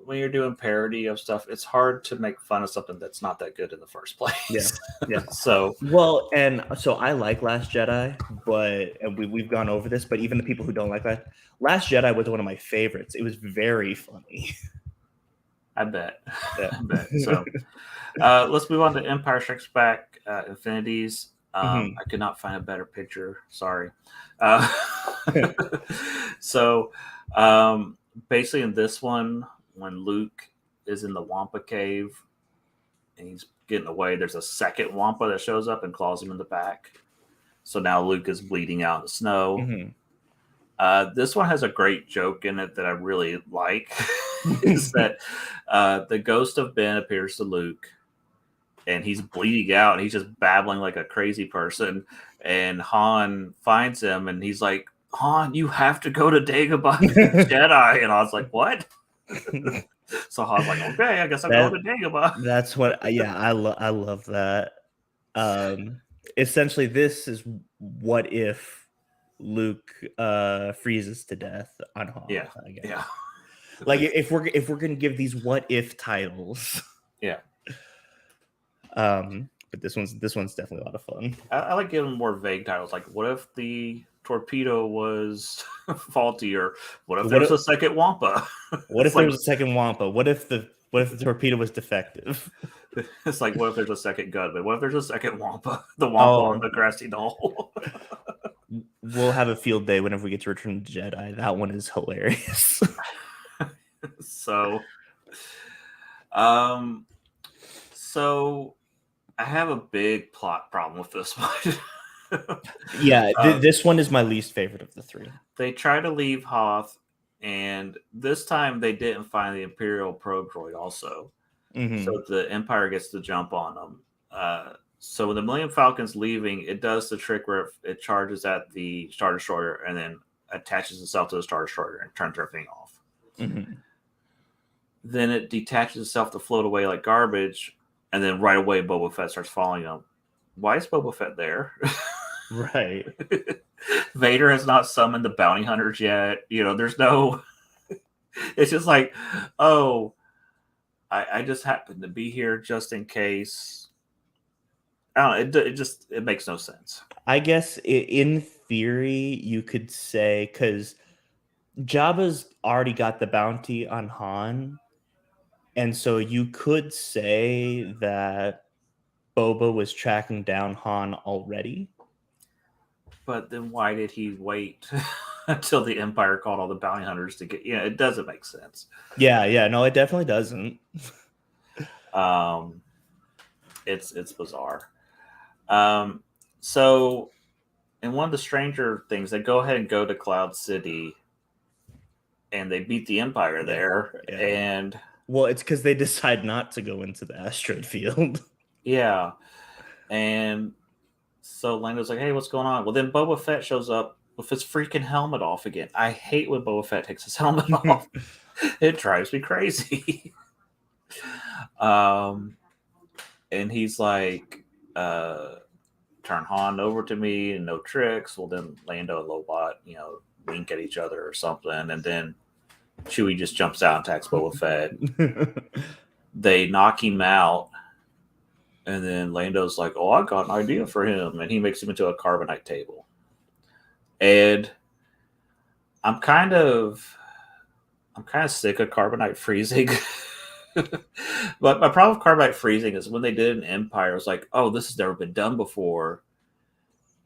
you're doing parody of stuff. It's hard to make fun of something that's not that good in the first place. Yeah. So I like Last Jedi, but we've gone over this. But even the people who don't like Last Jedi was one of my favorites. It was very funny. I bet. Yeah. I bet. So let's move on to Empire Strikes Back, Infinities. I could not find a better picture. Sorry. So basically in this one, when Luke is in the Wampa cave and he's getting away, there's a second Wampa that shows up and claws him in the back. So now Luke is bleeding out in the snow. This one has a great joke in it that I really like. is that the ghost of Ben appears to Luke, and he's bleeding out, and he's just babbling like a crazy person. And Han finds him, and he's like, Han, you have to go to Dagobah Jedi. And I was like, what? So Han's like, okay, I guess I'm going to Dagobah. That's what, I love that. Essentially, this is what if Luke freezes to death on Han. Yeah. Like if we're gonna give these what if titles. Yeah. But this one's definitely a lot of fun. I like giving more vague titles, like what if the torpedo was faulty, or what if there's a second Wampa? What if there was a second Wampa? What if the torpedo was defective? It's like, what if there's a second gunman? What if there's a second Wampa? The Wampa on the grassy knoll. We'll have a field day whenever we get to Return to Jedi. That one is hilarious. So I have a big plot problem with this one. This one is my least favorite of the three. They try to leave Hoth, and this time they didn't find the Imperial probe droid also. Mm-hmm. So the Empire gets to jump on them. So when the Millennium Falcon's leaving, it does the trick where it charges at the Star Destroyer and then attaches itself to the Star Destroyer and turns everything off. Mm-hmm. Then it detaches itself to float away like garbage, and then right away Boba Fett starts following them. Why is Boba Fett there? Right. Vader has not summoned the bounty hunters yet. There's no... It's just like, oh, I just happen to be here just in case. I don't know. It makes no sense. I guess in theory, you could say, because Jabba's already got the bounty on Han, and so you could say that Boba was tracking down Han already. But then why did he wait until the Empire called all the bounty hunters to get... it doesn't make sense. Yeah, no, it definitely doesn't. It's bizarre. So in one of the Stranger Things, they go ahead and go to Cloud City, and they beat the Empire there. Yeah. And well, it's because they decide not to go into the asteroid field. Yeah. And so Lando's like, hey, what's going on? Well, then Boba Fett shows up with his freaking helmet off again. I hate when Boba Fett takes his helmet off. It drives me crazy. And he's like, turn Han over to me and no tricks. Well, then Lando and Lobot, wink at each other or something. And then Chewie just jumps out and attacks Boba Fett. They knock him out. And then Lando's like, oh, I got an idea for him. And he makes him into a carbonite table. And I'm kind of sick of carbonite freezing. But my problem with carbonite freezing is when they did it in Empire, it was like, oh, this has never been done before.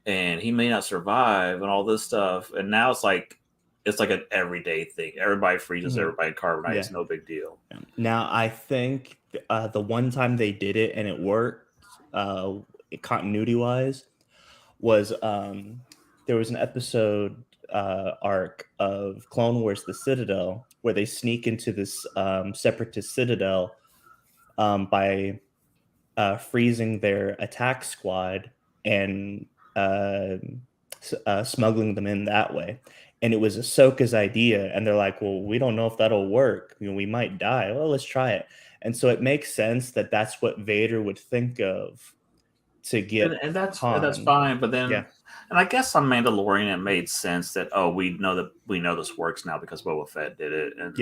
And he may not survive and all this stuff. And now it's like an everyday thing. Everybody freezes, everybody carbonates. Yeah. No big deal. Now, I think the one time they did it and it worked, continuity-wise, was there was an episode arc of Clone Wars: The Citadel where they sneak into this separatist citadel by freezing their attack squad and smuggling them in that way. And it was Ahsoka's idea. And they're like, well, we don't know if that'll work. We might die. Well, let's try it. And so it makes sense that that's what Vader would think of to get and that's fine. But then, and I guess on Mandalorian, it made sense that, we know this works now because Boba Fett did it. And,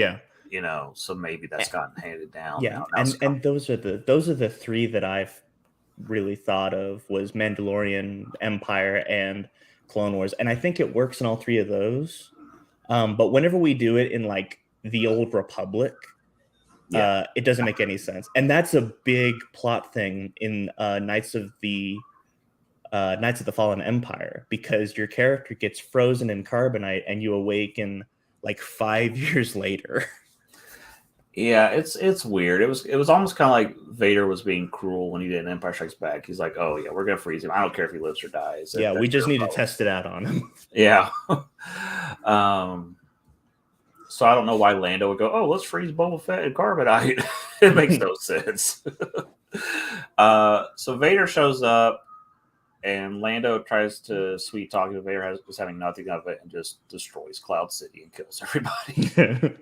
so maybe that's gotten handed down. Yeah. And those are the three that I've really thought of, was Mandalorian, Empire, and Clone Wars. And I think it works in all three of those. But whenever we do it in like the Old Republic, it doesn't make any sense. And that's a big plot thing in Knights of the Fallen Empire, because your character gets frozen in carbonite and you awaken like 5 years later. Yeah, it's weird. It was almost kind of like Vader was being cruel when he did Empire Strikes Back. He's like, oh yeah, we're gonna freeze him. I don't care if he lives or dies. Yeah, we just need to test it out on him. Yeah. So I don't know why Lando would go, oh, let's freeze Boba Fett and carbonite. It makes no sense. So Vader shows up, and Lando tries to sweet talk him. Vader is having nothing of it and just destroys Cloud City and kills everybody.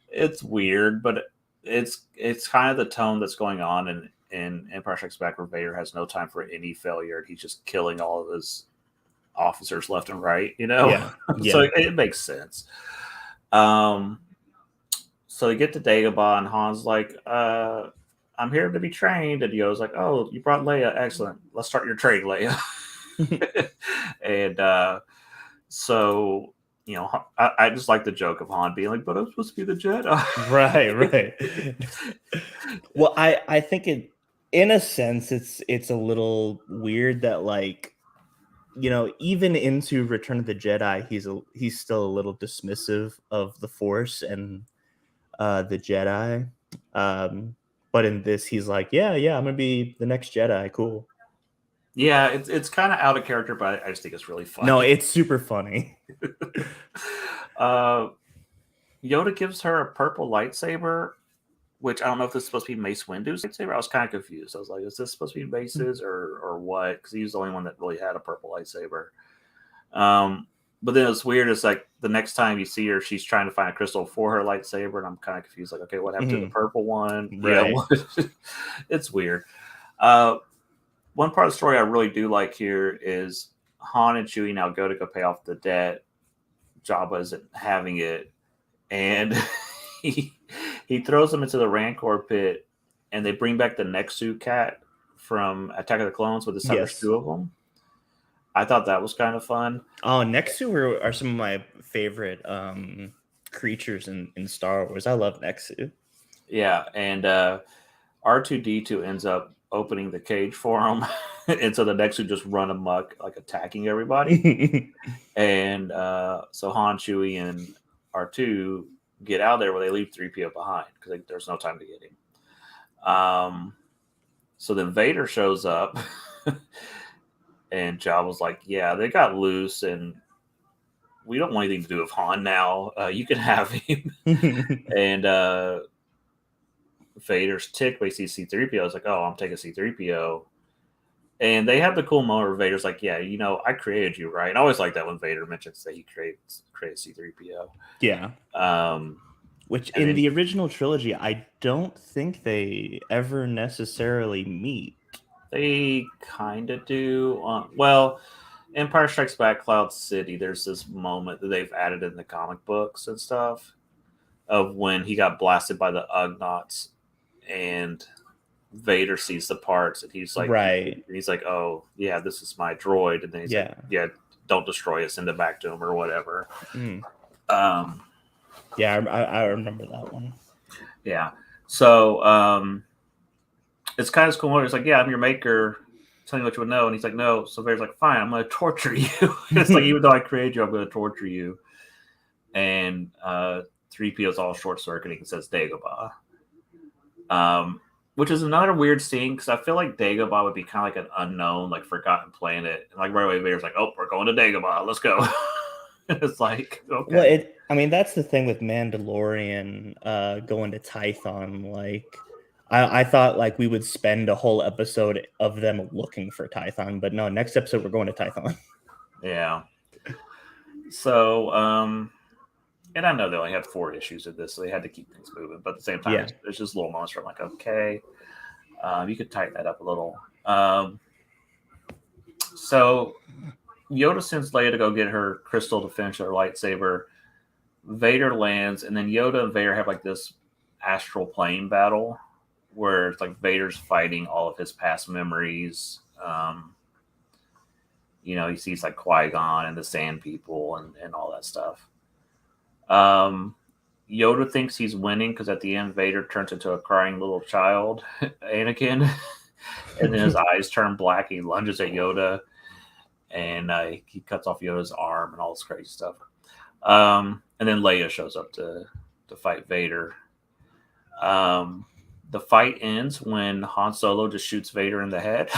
It's weird, but it's kind of the tone that's going on in Empire Strikes Back, where Vader has no time for any failure. He's just killing all of his officers left and right, Yeah. So it makes sense. So they get to Dagobah, and Han's like, I'm here to be trained. And Yoda's like, oh, you brought Leia. Excellent. Let's start your training, Leia. And so, I just like the joke of Han being like, but I'm supposed to be the Jedi. Right. Well, I think in a sense, it's a little weird that, like, even into Return of the Jedi, he's still a little dismissive of the Force and the Jedi. But in this, he's like, yeah, I'm gonna be the next Jedi. Cool. Yeah, it's kind of out of character, but I just think it's really funny. No, it's super funny. Yoda gives her a purple lightsaber, which I don't know if this is supposed to be Mace Windu's lightsaber. I was kind of confused. I was like, is this supposed to be Mace's or what? Because he's the only one that really had a purple lightsaber. But then it's weird. It's like the next time you see her, she's trying to find a crystal for her lightsaber, and I'm kind of confused. Like, okay, what happened to the purple one? Right. Yeah, it's weird. One part of the story I really do like here is Han and Chewie now go to pay off the debt. Jabba isn't having it, and he throws them into the Rancor pit, and they bring back the Nexu cat from Attack of the Clones with the there's two of them. I thought that was kind of fun. Oh, Nexu are some of my favorite creatures in Star Wars. I love Nexu. Yeah, and R2-D2 ends up opening the cage for him, and so the Nexu just run amok, like attacking everybody. And so Han, Chewie, and R2 get out of there where they leave 3PO behind because there's no time to get him. So then Vader shows up, and Jabba's like, yeah, they got loose, and we don't want anything to do with Han now. You can have him. And Vader's ticked when he sees C-3PO. It's like, oh, I'm taking C-3PO. And they have the cool moment where Vader's like, yeah, I created you, right? And I always like that when Vader mentions that he created C-3PO. Yeah. Which in the original trilogy, I don't think they ever necessarily meet. They kind of do. Well, Empire Strikes Back, Cloud City, there's this moment that they've added in the comic books and stuff of when he got blasted by the Ugnaughts, and Vader sees the parts, and he's like, right. He's like, oh, yeah, this is my droid. And then he's like, yeah, don't destroy it, send it back to him or whatever. Yeah, I remember that one. Yeah. So it's kind of cool. It's like, yeah, I'm your maker. Tell me what you would know. And he's like, no. So Vader's like, fine, I'm going to torture you. It's like, even though I created you, I'm going to torture you. And 3PO's all short-circuiting and says Dagobah. Which is another weird scene because I feel like Dagobah would be kind of like an unknown, like forgotten planet. And like right away, Vader's like, oh, we're going to Dagobah. Let's go. It's like, okay. Well, that's the thing with Mandalorian going to Tython. Like, I thought like we would spend a whole episode of them looking for Tython, but no, next episode we're going to Tython. Yeah. So, and I know they only had 4 issues of this, so they had to keep things moving. But at the same time, there's just little moments where I'm like, okay, you could tighten that up a little. So Yoda sends Leia to go get her crystal to finish her lightsaber. Vader lands, and then Yoda and Vader have like this astral plane battle where it's like Vader's fighting all of his past memories. He sees like Qui-Gon and the Sand People and all that stuff. Yoda thinks he's winning because at the end Vader turns into a crying little child, Anakin, and then his eyes turn black. And he lunges at Yoda, and he cuts off Yoda's arm and all this crazy stuff. And then Leia shows up to fight Vader. The fight ends when Han Solo just shoots Vader in the head.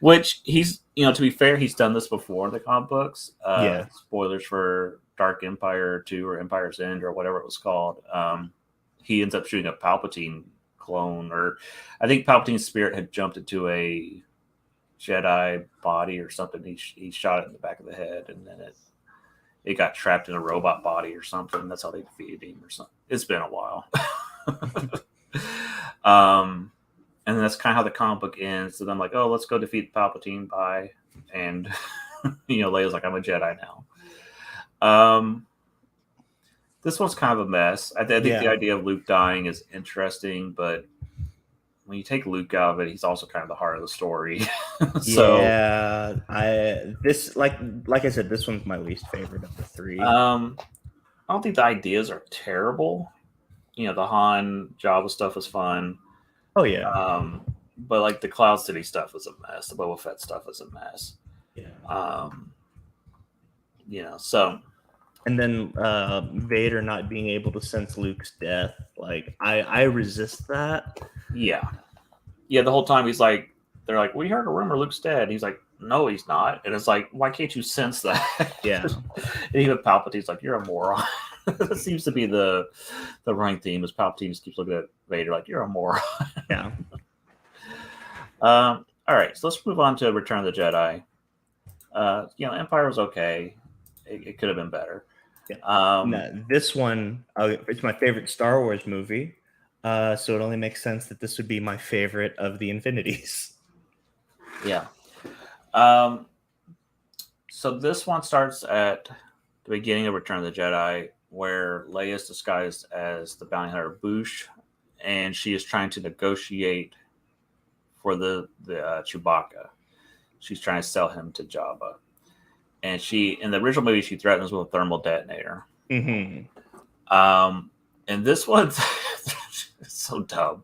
Which he's, to be fair, he's done this before in the comic books. Yeah. Spoilers for Dark Empire 2 or Empire's End or whatever it was called. He ends up shooting a Palpatine clone, or I think Palpatine's spirit had jumped into a Jedi body or something. He shot it in the back of the head, and then it got trapped in a robot body or something. That's how they defeated him or something. It's been a while. And then that's kind of how the comic book ends. So then I'm like, oh, let's go defeat Palpatine. Bye. And, Leia's like, I'm a Jedi now. This one's kind of a mess. I think the idea of Luke dying is interesting, but when you take Luke out of it, he's also kind of the heart of the story. So, yeah, like I said, this one's my least favorite of the three. I don't think the ideas are terrible. The Han Jabba stuff is fun. Oh yeah. But like the Cloud City stuff is a mess. The Boba Fett stuff is a mess. Yeah. So. And then Vader not being able to sense Luke's death, like I resist that. Yeah. The whole time they're like, we heard a rumor Luke's dead. And he's like, no, he's not. And it's like, why can't you sense that? Yeah. And even Palpatine's like, you're a moron. That seems to be the running theme, is Palpatine just keeps looking at Vader like, you're a moron. Yeah. All right, so let's move on to Return of the Jedi. Empire was okay. It could have been better. Yeah. This one, it's my favorite Star Wars movie, so it only makes sense that this would be my favorite of the Infinities. Yeah. So this one starts at the beginning of Return of the Jedi, where Leia is disguised as the bounty hunter Boushh, and she is trying to negotiate for the Chewbacca. She's trying to sell him to Jabba. And in the original movie, she threatens with a thermal detonator. Mm-hmm. And this one's so dumb.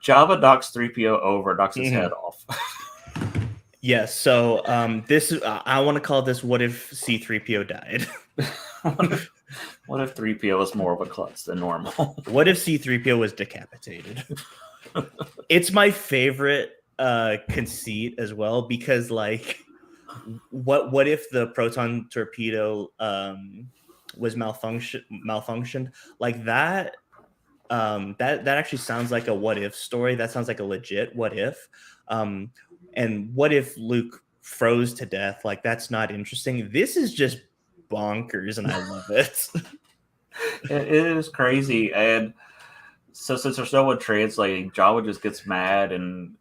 Jabba knocks 3PO over, knocks his head off. Yes. So this I want to call this "What if C-3PO died?" What if 3PO was more of a klutz than normal? What if C-3PO was decapitated? It's my favorite conceit as well, because like, what if the proton torpedo was malfunctioned like that? That actually sounds like a what if story. That sounds like a legit what if. And what if Luke froze to death? Like, that's not interesting. This is just bonkers, and I love it. It is crazy. And so since there's no one translating, Jawa just gets mad and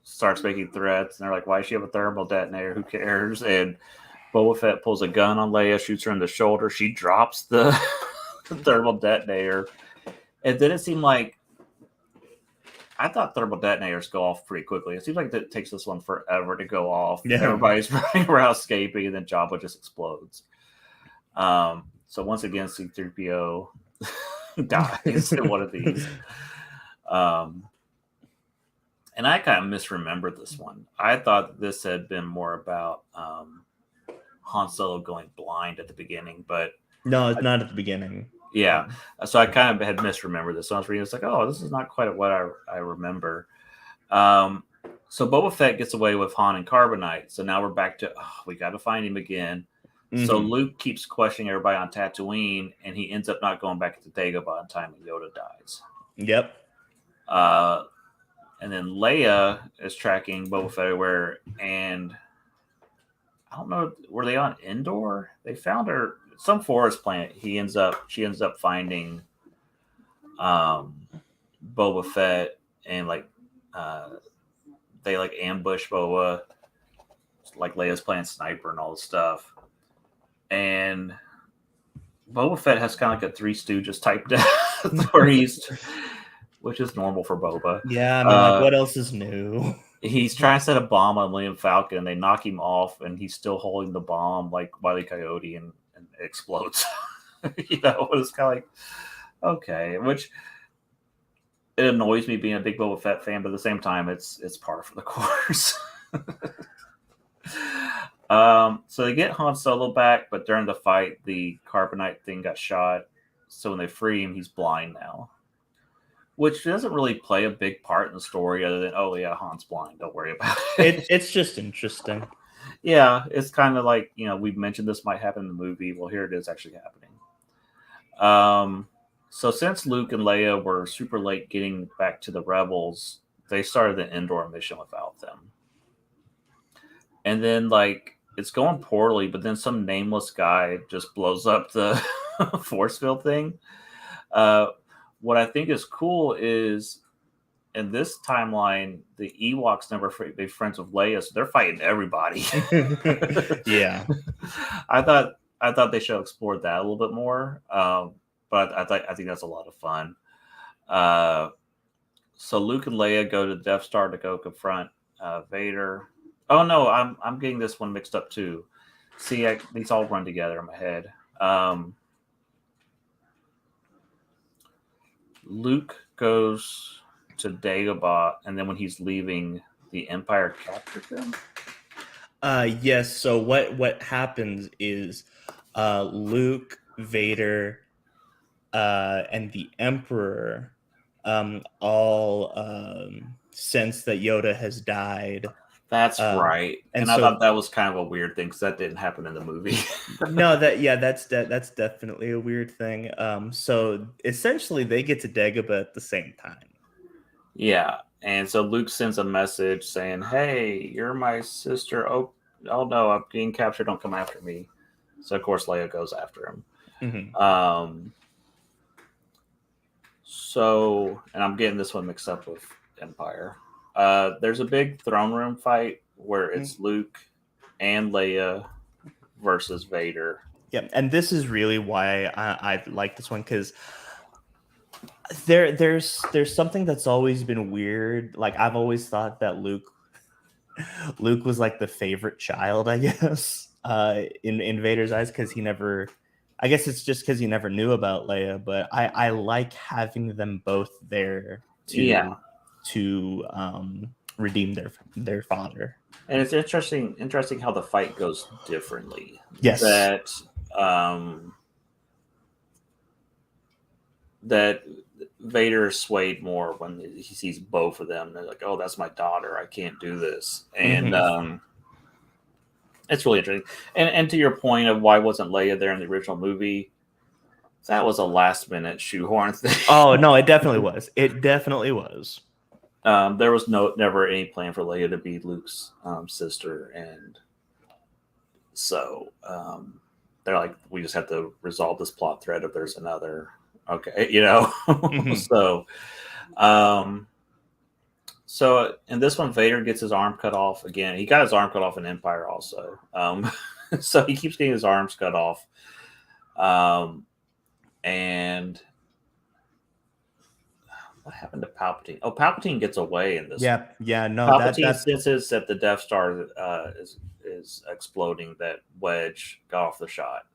starts making threats. And they're like, why does she have a thermal detonator? Who cares? And Boba Fett pulls a gun on Leia, shoots her in the shoulder. She drops the thermal detonator. And then it seemed like, I thought thermal detonators go off pretty quickly. It seems like it takes this one forever to go off. Yeah. Everybody's running around escaping, and then Jabba just explodes. So once again, C-3PO dies in one of these. And I kind of misremembered this one. I thought this had been more about Han Solo going blind at the beginning, but no, it's not at the beginning. Yeah, so I kind of had misremembered this. So I was reading, it's like, oh, this is not quite what I remember. So Boba Fett gets away with Han and Carbonite. So now we're back to, we got to find him again. Mm-hmm. So Luke keeps questioning everybody on Tatooine, and he ends up not going back to Dagobah by the time Yoda dies. Yep. And then Leia is tracking Boba Fett everywhere, and I don't know, were they on Endor? They found her some forest planet. She ends up finding Boba Fett, and they ambush Boba, like Leia's playing sniper and all this stuff. And Boba Fett has kind of like a Three Stooges type death where which is normal for Boba. Yeah, I mean, what else is new? He's trying to set a bomb on Millennium Falcon, and they knock him off, and he's still holding the bomb like Wile E. Coyote, and it explodes. It's kind of like, okay, which it annoys me being a big Boba Fett fan, but at the same time, it's par for the course. So they get Han Solo back, but during the fight, the carbonite thing got shot. So when they free him, he's blind now. which doesn't really play a big part in the story other than, oh yeah, Han's blind, don't worry about it. It's just interesting. Yeah, it's kind of like, we've mentioned this might happen in the movie. Well, here it is actually happening. So since Luke and Leia were super late getting back to the Rebels, they started the Endor mission without them. And then, like, it's going poorly, but then some nameless guy just blows up the force field thing. What I think is cool is in this timeline, the Ewoks never be friends with Leia, so they're fighting everybody. Yeah. I thought they should have explored that a little bit more, but I think that's a lot of fun. So Luke and Leia go to the Death Star to go confront Vader. Oh no, I'm getting this one mixed up too. See, these all run together in my head. Luke goes to Dagobah, and then when he's leaving, the Empire captures him. Yes. So what happens is Luke, Vader, and the Emperor all sense that Yoda has died. That's right. And I thought that was kind of a weird thing because that didn't happen in the movie. No, that's definitely a weird thing. So essentially they get to Dagobah at the same time. Yeah. And so Luke sends a message saying, "Hey, you're my sister. Oh no, I'm being captured. Don't come after me." So of course Leia goes after him. Mm-hmm. So, and I'm getting this one mixed up with Empire. There's a big throne room fight where it's Luke and Leia versus Vader. Yeah, and this is really why I like this one, because there's something that's always been weird. Like, I've always thought that Luke was like the favorite child, I guess, in Vader's eyes, because he never. I guess it's just because he never knew about Leia, but I like having them both there to redeem their father. And it's interesting how the fight goes differently. Yes. That Vader is swayed more when he sees both of them. They're like, "Oh, that's my daughter. I can't do this." And it's really interesting. And to your point of why wasn't Leia there in the original movie, that was a last minute shoehorn thing. Oh no, it definitely was. It definitely was. There was never any plan for Leia to be Luke's sister, and so they're like, we just have to resolve this plot thread if there's another. Okay, So in this one, Vader gets his arm cut off again. He got his arm cut off in Empire also. So he keeps getting his arms cut off. And what happened to Palpatine? Oh, Palpatine gets away in this. Yeah. No, Palpatine senses that the Death Star is exploding. That Wedge got off the shot.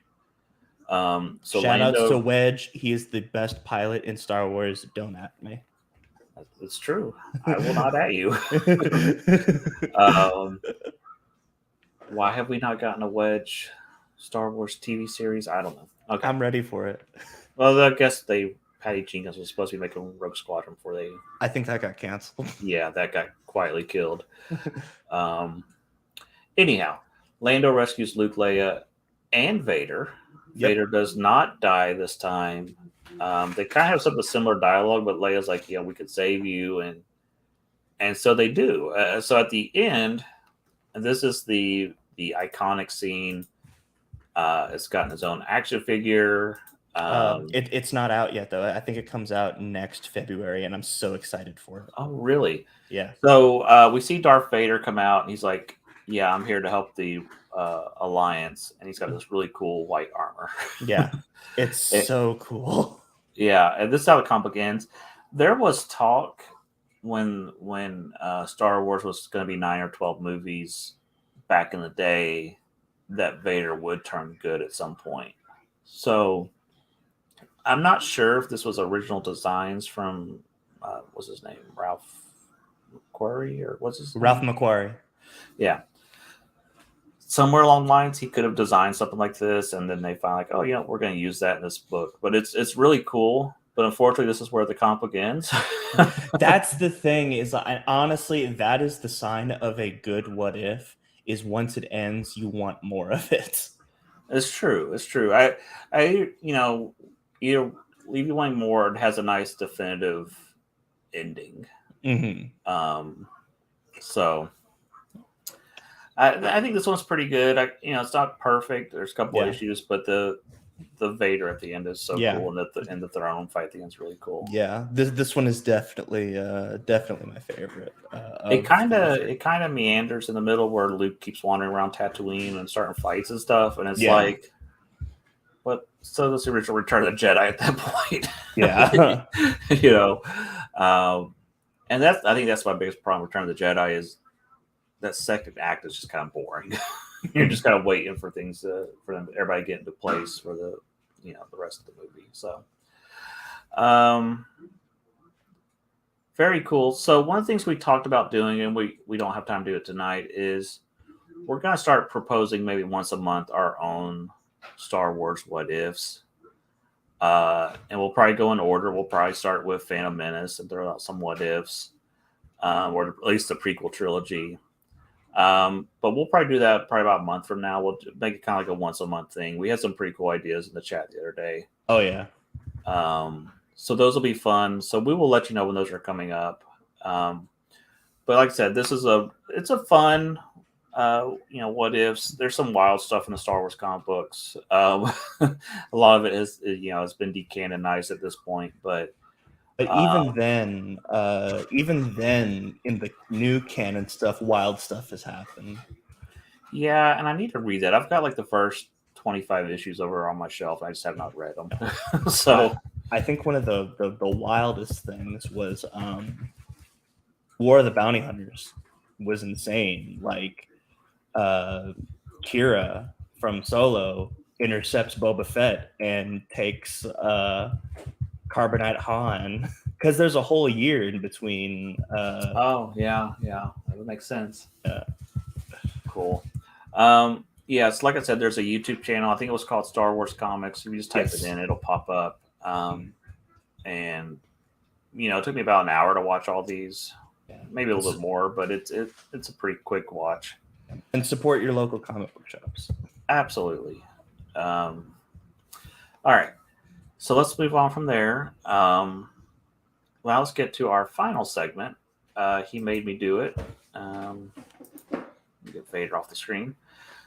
So shout outs to Wedge. He is the best pilot in Star Wars. Don't at me. It's true. I will not at you. Why have we not gotten a Wedge Star Wars TV series? I don't know. Okay, I'm ready for it. Well, I guess Patty Jenkins was supposed to be making Rogue Squadron before they. I think that got canceled. Yeah, that got quietly killed. Anyhow, Lando rescues Luke, Leia, and Vader. Yep. Vader does not die this time. They kind of have some similar dialogue, but Leia's like, we could save you. And so they do. So at the end, and this is the iconic scene. It's gotten its own action figure. It's not out yet, though. I think it comes out next February, and I'm so excited for it. Oh, really? Yeah. So we see Darth Vader come out, and he's like, "Yeah, I'm here to help the Alliance," and he's got this really cool white armor. Yeah, it's so cool. Yeah, and this is how the comic ends. There was talk when Star Wars was going to be 9 or 12 movies back in the day that Vader would turn good at some point. So I'm not sure if this was original designs from what's his name, Ralph McQuarrie, or what's his name? Ralph McQuarrie. Yeah. Somewhere along the lines, he could have designed something like this, and then they find like, oh, we're going to use that in this book. But it's really cool. But unfortunately, this is where the comic book ends. That's the thing is, honestly, that is the sign of a good what if, is once it ends, you want more of it. It's true. It's true. Either Leave You Wanting More has a nice definitive ending. So I think this one's pretty good. It's not perfect. There's a couple issues, but the Vader at the end is so cool, and the throne fight at the end is really cool. Yeah, this one is definitely my favorite. It kind of meanders in the middle where Luke keeps wandering around Tatooine and starting fights and stuff, and it's like, what? So this original Return of the Jedi at that point. Yeah. And I think that's my biggest problem with Return of the Jedi is that second act is just kind of boring. You're just kind of waiting for things for everybody to get into place for the rest of the movie. So, very cool. So one of the things we talked about doing, and we don't have time to do it tonight, is we're going to start proposing maybe once a month our own Star Wars what ifs. And we'll probably go in order. We'll probably start with Phantom Menace and throw out some what ifs, or at least the prequel trilogy. But we'll probably do that about a month from now. We'll make it kind of like a once a month thing. We had some pretty cool ideas in the chat the other day. Oh yeah. So those will be fun. So we will let you know when those are coming up. But like I said, it's a fun, what ifs. There's some wild stuff in the Star Wars comic books. A lot of it has, it's been decanonized at this point, but even then, in the new canon stuff, wild stuff has happened. Yeah, and I need to read that. I've got like the first 25 issues over on my shelf. I just have not read them. So I think one of the wildest things was War of the Bounty Hunters was insane. Like Kira from Solo intercepts Boba Fett and takes Carbonite Han, because there's a whole year in between. That would make sense. Cool. So like I said, there's a YouTube channel. I think it was called Star Wars Comics. If you just type it in, it'll pop up. And it took me about an hour to watch all these, maybe a little bit more, but it's a pretty quick watch. And support your local comic book shops. Absolutely. All right. So let's move on from there. Let's get to our final segment. He made me do it. Get Vader off the screen.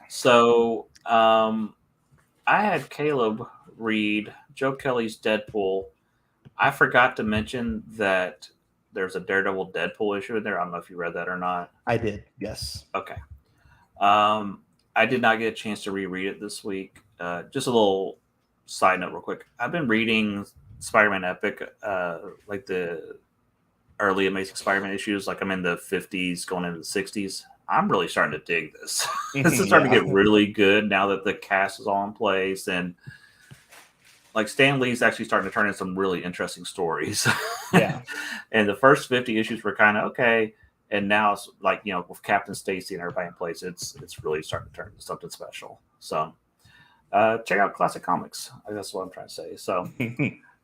So I had Caleb read Joe Kelly's Deadpool. I forgot to mention that there's a Daredevil Deadpool issue in there. I don't know if you read that or not. I did, yes. Okay. I did not get a chance to reread it this week. Just a little side note real quick. I've been reading Spider-Man Epic, like the early Amazing Spider-Man issues. Like I'm in the 50s going into the 60s. I'm really starting to dig this. This is starting to get really good now that the cast is all in place, and like Stan Lee's actually starting to turn in some really interesting stories. Yeah. And the first 50 issues were kind of okay, and now it's like, with Captain Stacy and everybody in place, it's really starting to turn into something special. So check out Classic Comics. That's what I'm trying to say. So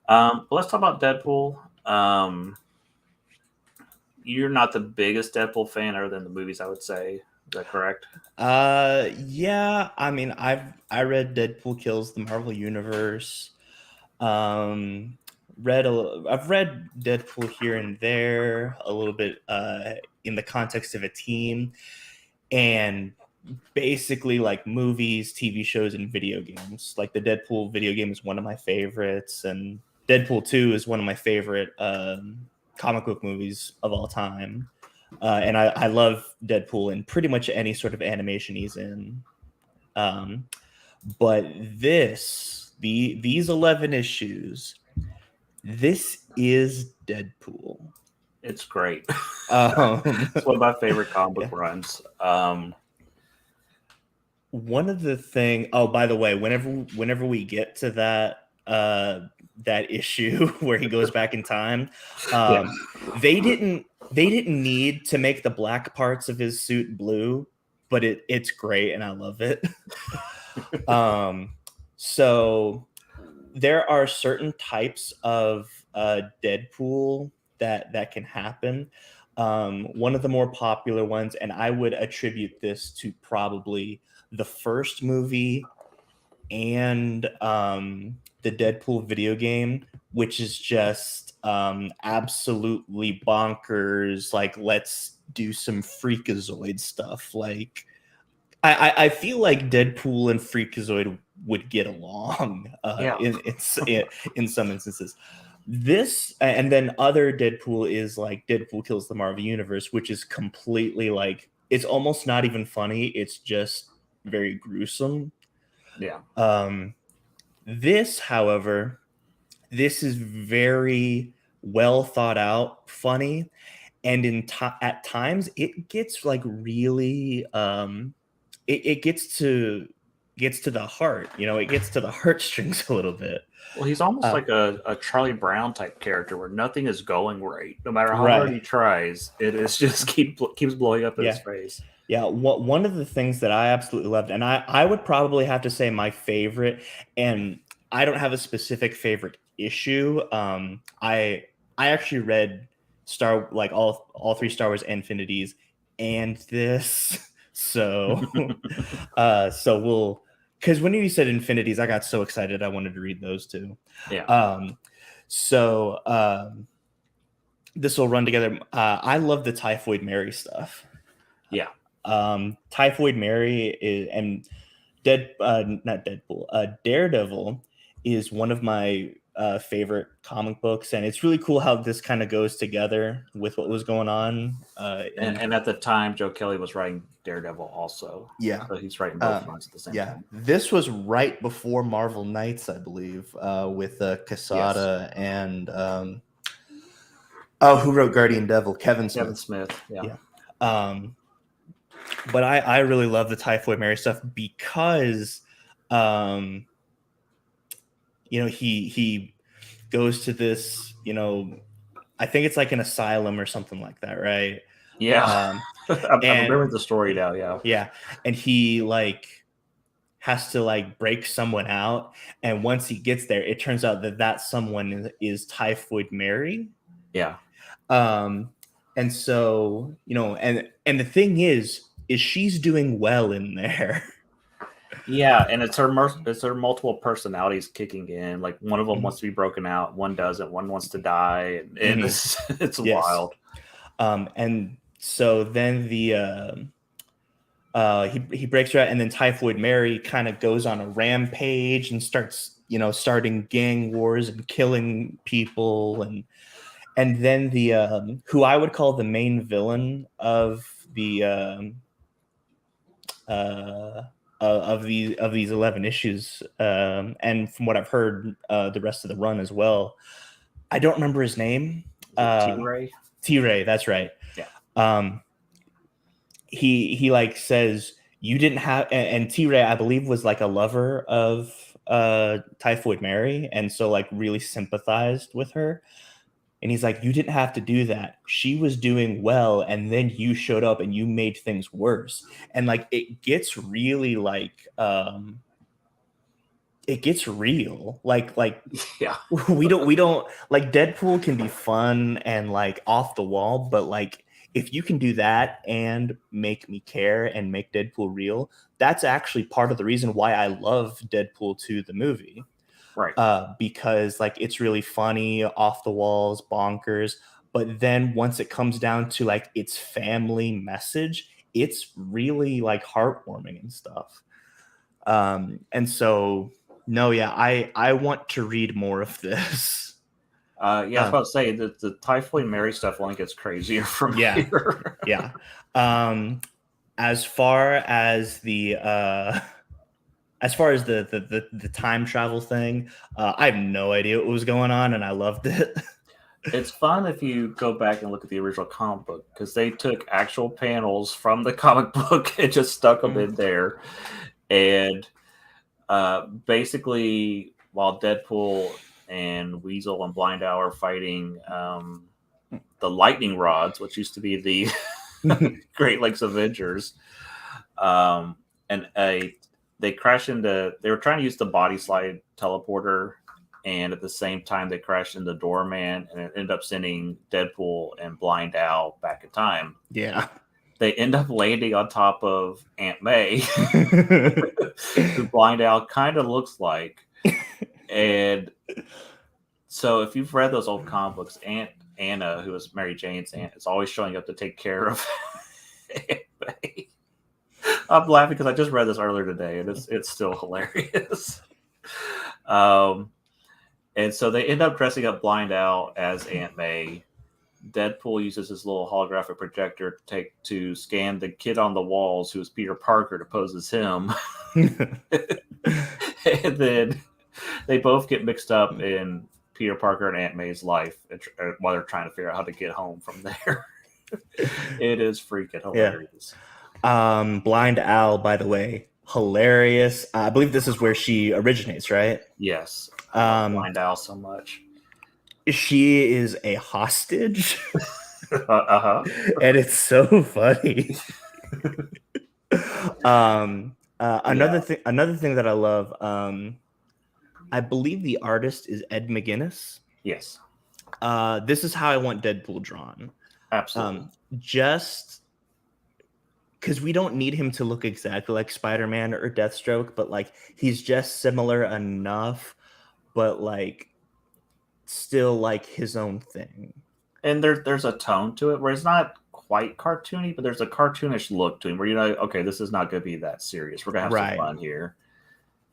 but let's talk about Deadpool. You're not the biggest Deadpool fan other than the movies, I would say. Is that correct? Yeah. I mean, I read Deadpool Kills the Marvel Universe. I've read Deadpool here and there a little bit in the context of a team, and basically like movies, TV shows, and video games. Like the Deadpool video game is one of my favorites, and Deadpool 2 is one of my favorite comic book movies of all time. And I love Deadpool in pretty much any sort of animation he's in. But these 11 issues, this is Deadpool. It's great. It's one of my favorite comic book runs. One of the things. Oh, by the way, whenever we get to that issue where he goes back in time, they didn't need to make the black parts of his suit blue, but it's great and I love it. So there are certain types of Deadpool that can happen. One of the more popular ones, and I would attribute this to probably the first movie and the Deadpool video game, which is just absolutely bonkers. Like, let's do some freakazoid stuff. Like, I feel like Deadpool and Freakazoid would get along in some instances. This and then other Deadpool is like Deadpool Kills the Marvel Universe, which is completely like it's almost not even funny. It's just very gruesome. Yeah. This, however, this is very well thought out, funny, and at times it gets like really it gets to the heart, it gets to the heartstrings a little bit. Well, he's almost like a Charlie Brown type character where nothing is going right. No matter how Right. hard he tries, it is just keeps blowing up in his face. Yeah, one of the things that I absolutely loved, and I would probably have to say my favorite, and I don't have a specific favorite issue. I actually read all three Star Wars Infinities and this, so we'll, because when you said Infinities, I got so excited I wanted to read those too. Yeah. This will run together. I love the Typhoid Mary stuff. Yeah. Typhoid Mary is not Deadpool. Daredevil is one of my favorite comic books, and it's really cool how this kind of goes together with what was going on. And at the time, Joe Kelly was writing Daredevil also. Yeah, so he's writing both fronts at the same time. This was right before Marvel Knights, I believe, with Quesada and who wrote Guardian Devil? Kevin Smith. Yeah. But I really love the Typhoid Mary stuff because, he goes to this, I think it's like an asylum or something like that, right? Yeah. I remember the story now. Yeah. Yeah. And he has to break someone out. And once he gets there, it turns out that someone is Typhoid Mary. Yeah. And so, and the thing is she's doing well in there. Yeah, and it's her multiple personalities kicking in. Like one of them wants to be broken out, one doesn't, one wants to die, and it's wild. And so then he breaks her out, and then Typhoid Mary kind of goes on a rampage and starts, starting gang wars and killing people, and then the who I would call the main villain of the of these 11 issues, and from what I've heard, the rest of the run as well. I don't remember his name. T-Ray, that's right. Yeah. He says you didn't have, and T-Ray I believe was a lover of Typhoid Mary, and so really sympathized with her. And he's like, you didn't have to do that. She was doing well, and then you showed up and you made things worse. And it gets really it gets real. Yeah. we don't Deadpool can be fun and off the wall, but if you can do that and make me care and make Deadpool real, that's actually part of the reason why I love Deadpool 2, the movie. Right. Because it's really funny, off the walls, bonkers. But then once it comes down to its family message, it's really heartwarming and stuff. And so, no, yeah, I want to read more of this. I was about to say that the Typhoid Mary stuff only gets crazier from here. Yeah. As far as the time travel thing, I have no idea what was going on, and I loved it. It's fun if you go back and look at the original comic book, because they took actual panels from the comic book and just stuck them in there. And basically, while Deadpool and Weasel and Blind Owl are fighting the Lightning Rods, which used to be the Great Lakes Avengers, they crash into. They were trying to use the body slide teleporter, and at the same time they crashed into Doorman, and it ended up sending Deadpool and Blind Al back in time. Yeah. They end up landing on top of Aunt May, who Blind Al kind of looks like. And so if you've read those old comic books, Aunt Anna, who was Mary Jane's aunt, is always showing up to take care of Aunt May. I'm laughing because I just read this earlier today, and it's still hilarious. And so they end up dressing up Blind Al as Aunt May. Deadpool uses his little holographic projector to scan the kid on the walls, who is Peter Parker, to pose as him. And then they both get mixed up in Peter Parker and Aunt May's life while they're trying to figure out how to get home from there. It is freaking hilarious. Yeah. Blind Al, by the way, hilarious. I believe this is where she originates, right? Yes. Blind Al so much. She is a hostage. Uh-huh. And it's so funny. Another thing that I love, I believe the artist is Ed McGuinness. Yes. This is how I want Deadpool drawn. Absolutely. Just because we don't need him to look exactly like Spider-Man or Deathstroke, but like he's just similar enough, but like still like his own thing. And there's a tone to it where it's not quite cartoony, but there's a cartoonish look to him where you know, okay, this is not going to be that serious. We're going to have some fun here.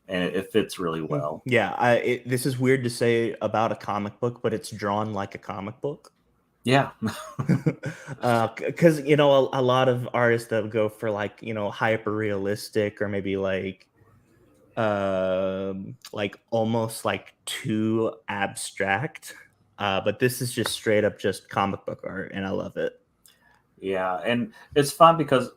And it fits really well. Yeah, this is weird to say about a comic book, but it's drawn like a comic book. Yeah. Because, you know, a lot of artists that go for like, you know, hyper realistic or maybe like almost like too abstract. But this is just straight up just comic book art, and I love it. Yeah, and it's fun because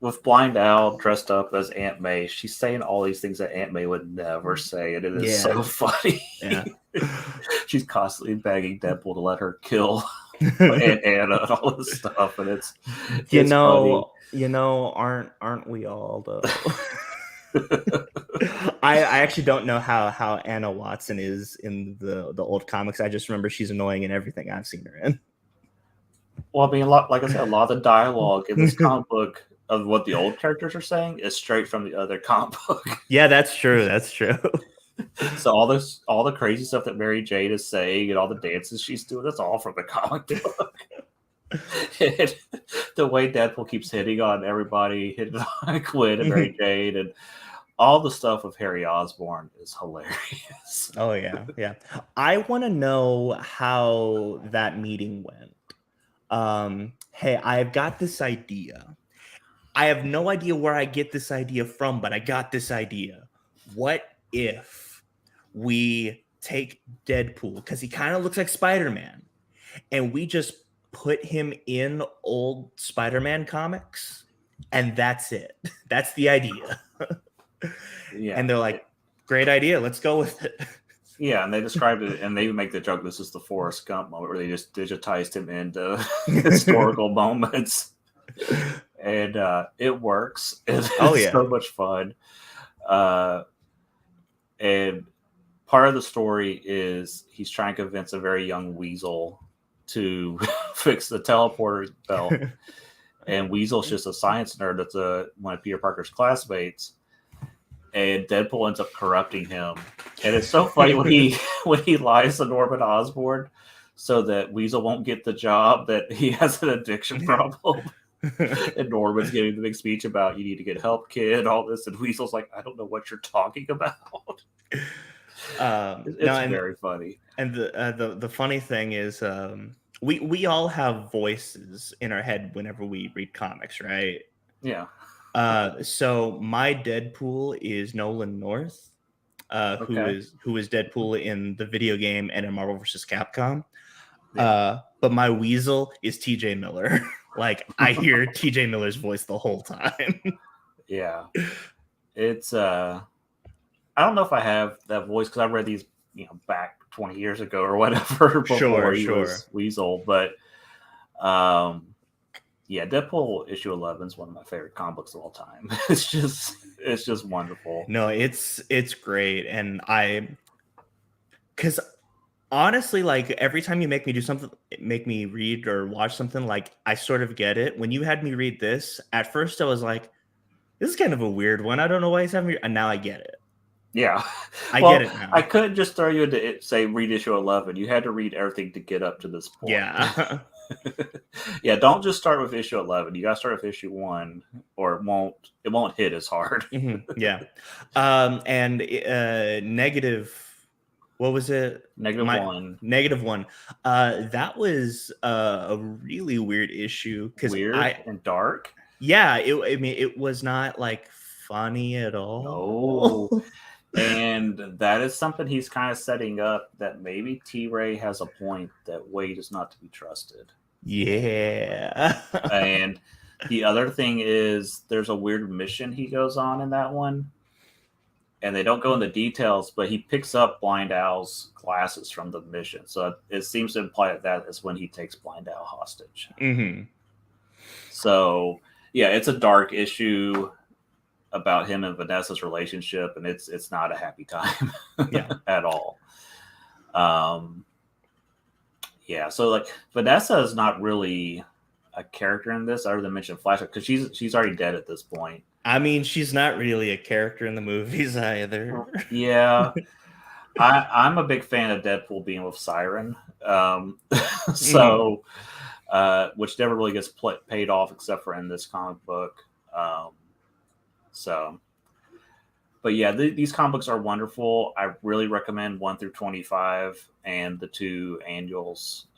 with Blind Al dressed up as Aunt May, she's saying all these things that Aunt May would never say, and it is so funny. Yeah. She's constantly begging Deadpool to let her kill Aunt Anna and all this stuff, and it's funny. Aren't we all though? I actually don't know how Anna Watson is in the old comics. I just remember she's annoying in everything I've seen her in. Well, I mean, like I said, a lot of the dialogue in this comic book of what the old characters are saying is straight from the other comic book. Yeah, that's true. That's true. So all the crazy stuff that Mary Jane is saying and all the dances she's doing, that's all from the comic book. And the way Deadpool keeps hitting on everybody, hitting on Quinn and Mary Jane, and all the stuff with Harry Osborn is hilarious. Oh yeah. I want to know how that meeting went. Hey, I've got this idea. I have no idea where I get this idea from, but I got this idea. What if we take Deadpool, because he kind of looks like Spider-Man, and we just put him in old Spider-Man comics, and that's it. That's the idea. Yeah. And they're like, great idea. Let's go with it. Yeah, and they described it, and they even make the joke, this is the Forrest Gump moment, where they just digitized him into historical moments. And it works. It's so much fun. And part of the story is he's trying to convince a very young Weasel to fix the teleporter belt. And Weasel's just a science nerd that's one of Peter Parker's classmates. And Deadpool ends up corrupting him. And it's so funny when he lies to Norman Osborn so that Weasel won't get the job, that he has an addiction problem. And Norman's giving the big speech about, you need to get help, kid, all this. And Weasel's like, I don't know what you're talking about. It's very funny. And the funny thing is, we all have voices in our head whenever we read comics, right? Yeah. So my Deadpool is Nolan North, who is Deadpool in the video game and in Marvel vs. Capcom. Yeah. But my Weasel is TJ Miller. Like, I hear TJ Miller's voice the whole time. Yeah. It's I don't know if I have that voice because I read these, back 20 years ago or whatever before he was Weasel, but Deadpool issue 11 is one of my favorite comic books of all time. It's just wonderful. No, it's great, and because honestly, like every time you make me do something, make me read or watch something, like I sort of get it. When you had me read this, at first I was like, this is kind of a weird one. I don't know why he's having me, and now I get it. Yeah. I get Well, it now. I couldn't just throw you into it, say read issue 11. You had to read everything to get up to this point. Yeah. Yeah, don't just start with issue 11. You got to start with issue 1 or it won't hit as hard. Yeah. And negative, what was it? -1. -1. That was a really weird issue because Weird and dark. yeah, I mean, it was not like funny at all. No. And that is something he's kind of setting up, that maybe T-Ray has a point that Wade is not to be trusted. Yeah. And the other thing is there's a weird mission he goes on in that one. And they don't go into details, but he picks up Blind Owl's glasses from the mission. So it seems to imply that is when he takes Blind Owl hostage. Mm-hmm. So, yeah, it's a dark issue about him and Vanessa's relationship, and it's not a happy time at all. Yeah, so like Vanessa is not really a character in this other than mention Flashback, because she's already dead at this point. I mean, she's not really a character in the movies either. Yeah. I'm a big fan of Deadpool being with Siren. So which never really gets paid off except for in this comic book. But yeah, these comic books are wonderful. I really recommend 1 through 25 and the 2 annuals,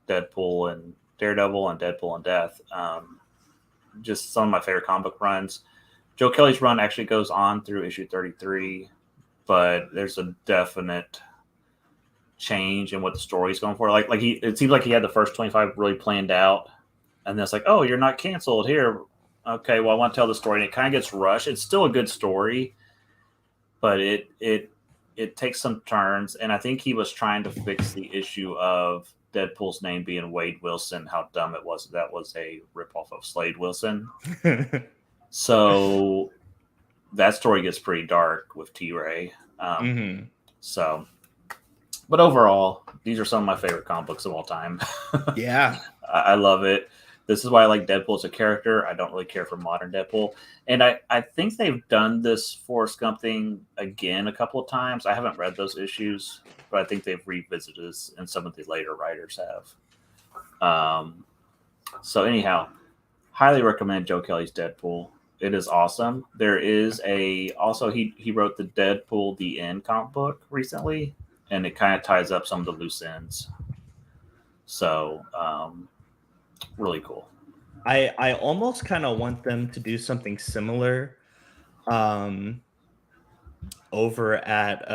Deadpool and Daredevil and Deadpool and Death. Just some of my favorite comic book runs. Joe Kelly's run actually goes on through issue 33, but there's a definite change in what the story's going for. It seems like he had the first 25 really planned out, and then it's like, oh, you're not canceled here. Okay, well, I want to tell the story, and it kind of gets rushed. It's still a good story, but it takes some turns, and I think he was trying to fix the issue of Deadpool's name being Wade Wilson, how dumb it was. That was a ripoff of Slade Wilson. So that story gets pretty dark with T-Ray. So, but overall, these are some of my favorite comic books of all time. Yeah. I love it. This is why I like Deadpool as a character. I don't really care for modern Deadpool. And I think they've done this Forrest Gump thing again a couple of times. I haven't read those issues, but I think they've revisited this, and some of the later writers have. So anyhow, highly recommend Joe Kelly's Deadpool. It is awesome. There is also he wrote the Deadpool The End comic book recently, and it kind of ties up some of the loose ends. So really cool. I almost kind of want them to do something similar over at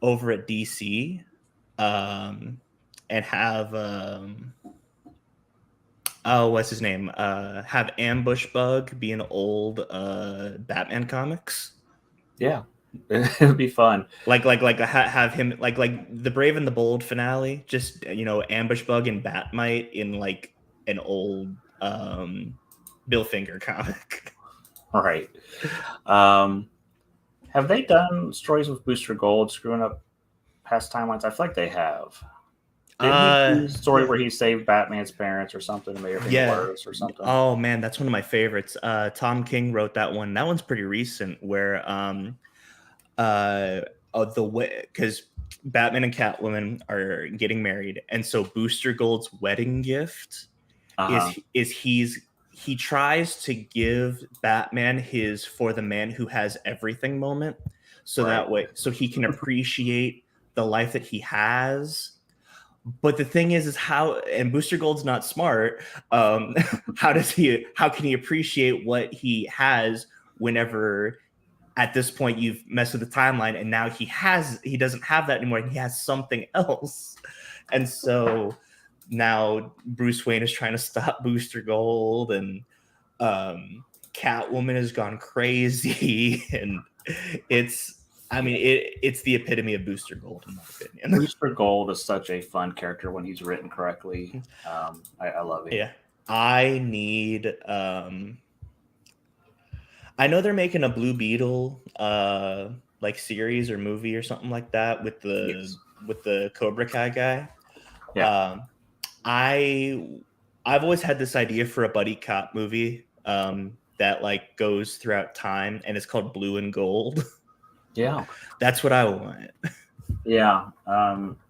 DC and have what's his name? Have Ambush Bug be an old Batman comics. Yeah. It would be fun. Have him like the Brave and the Bold finale, just Ambush Bug and Batmite in like an old Bill Finger comic. All right. Have they done stories with Booster Gold screwing up past timelines? I feel like they have. Didn't he do a story where he saved Batman's parents or something and made everything worse or something? Oh man, that's one of my favorites. Tom King wrote that one. That one's pretty recent, where the way, because Batman and Catwoman are getting married, and so Booster Gold's wedding gift is he tries to give Batman his "for the man who has everything" moment, so that way he can appreciate the life that he has. But the thing is how, and Booster Gold's not smart. How can he appreciate what he has whenever at this point you've messed with the timeline, and now he doesn't have that anymore, and he has something else. And so now Bruce Wayne is trying to stop Booster Gold, and Catwoman has gone crazy, and it's the epitome of Booster Gold, in my opinion. Booster Gold is such a fun character when he's written correctly. I love it. Yeah, I need. I know they're making a Blue Beetle like series or movie or something like that with the Yes. with the Cobra Kai guy. Yeah. I've always had this idea for a buddy cop movie that like goes throughout time, and it's called Blue and Gold. Yeah. That's what I want. Yeah.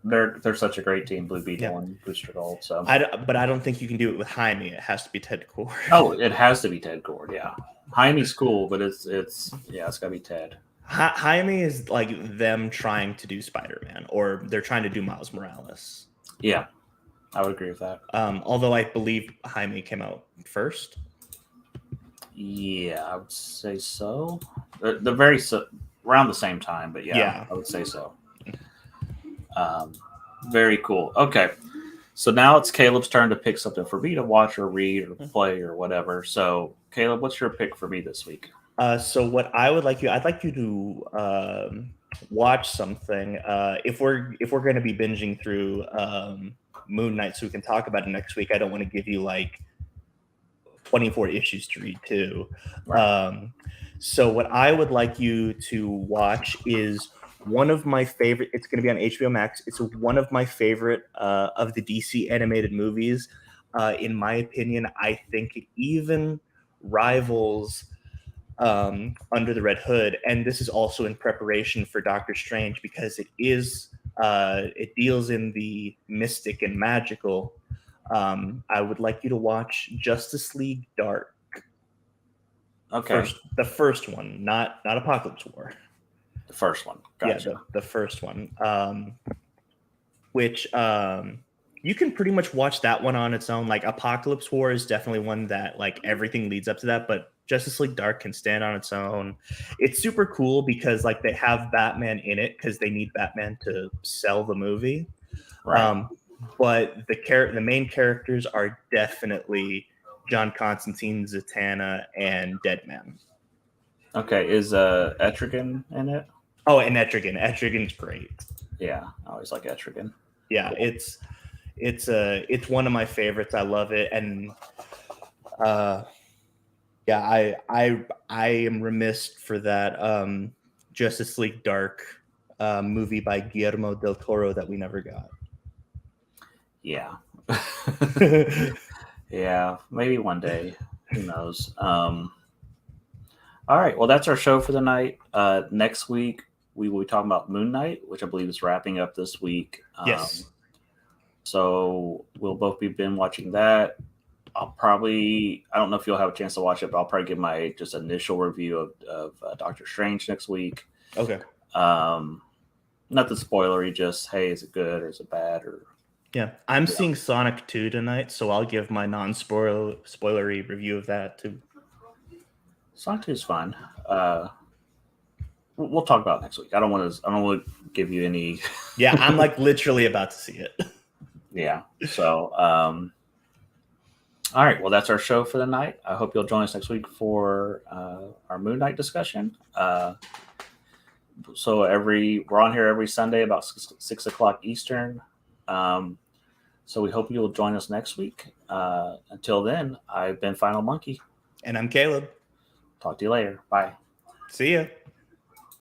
They're such a great team, Blue Beetle Yeah. and Booster Gold. So But I don't think you can do it with Jaime. It has to be Ted Cord. oh, it has to be Ted Cord. Yeah. Jaime's cool, but it's gotta be Ted. Jaime is like them trying to do Spider-Man, or they're trying to do Miles Morales. Yeah, I would agree with that. Although I believe Jaime came out first. Yeah, I would say so. The very around the same time, but yeah, I would say so. Very cool. Okay, so now it's Caleb's turn to pick something for me to watch or read or play or whatever. So, Caleb, what's your pick for me this week? So what I'd like you to watch something. If we're going to be binging through Moon Knight, so we can talk about it next week. I don't want to give you like 24 issues to read too. Right. So what I would like you to watch is one of my favorite. It's going to be on HBO Max. It's one of my favorite of the DC animated movies. In my opinion, I think it even rivals Under the Red Hood, and this is also in preparation for Doctor Strange because it deals in the mystic and magical. I would like you to watch Justice League Dark. Okay. The first one, not Apocalypse War. The first one. Gotcha. Yeah, the first one. Which you can pretty much watch that one on its own. Like Apocalypse War is definitely one that like everything leads up to that, but Justice League Dark can stand on its own. It's super cool because like they have Batman in it because they need Batman to sell the movie. Right. But the main characters are definitely John Constantine, Zatanna, and Deadman. Okay. Is Etrigan in it? Oh, and Etrigan. Etrigan's great. Yeah, I always like Etrigan. Yeah, cool. It's one of my favorites. I love it, and yeah, I am remiss for that Justice League Dark movie by Guillermo del Toro that we never got. Yeah. Yeah, maybe one day. Who knows? All right. Well, that's our show for the night. Next week, we will be talking about Moon Knight, which I believe is wrapping up this week. Yes. So we'll both be binge watching that. I don't know if you'll have a chance to watch it, but I'll probably give my just initial review of Doctor Strange next week. Okay. Nothing spoilery, just, hey, is it good or is it bad? Yeah. I'm seeing Sonic 2 tonight, so I'll give my non-spoilery review of that too. Sonic 2 is fun. We'll talk about it next week. I don't want to give you any. Yeah, I'm like literally about to see it. Yeah. So, all right. Well, that's our show for the night. I hope you'll join us next week for our Moon Knight discussion. So we're on here every Sunday about 6 o'clock Eastern. So we hope you'll join us next week. Until then, I've been Final Monkey. And I'm Caleb. Talk to you later. Bye. See ya.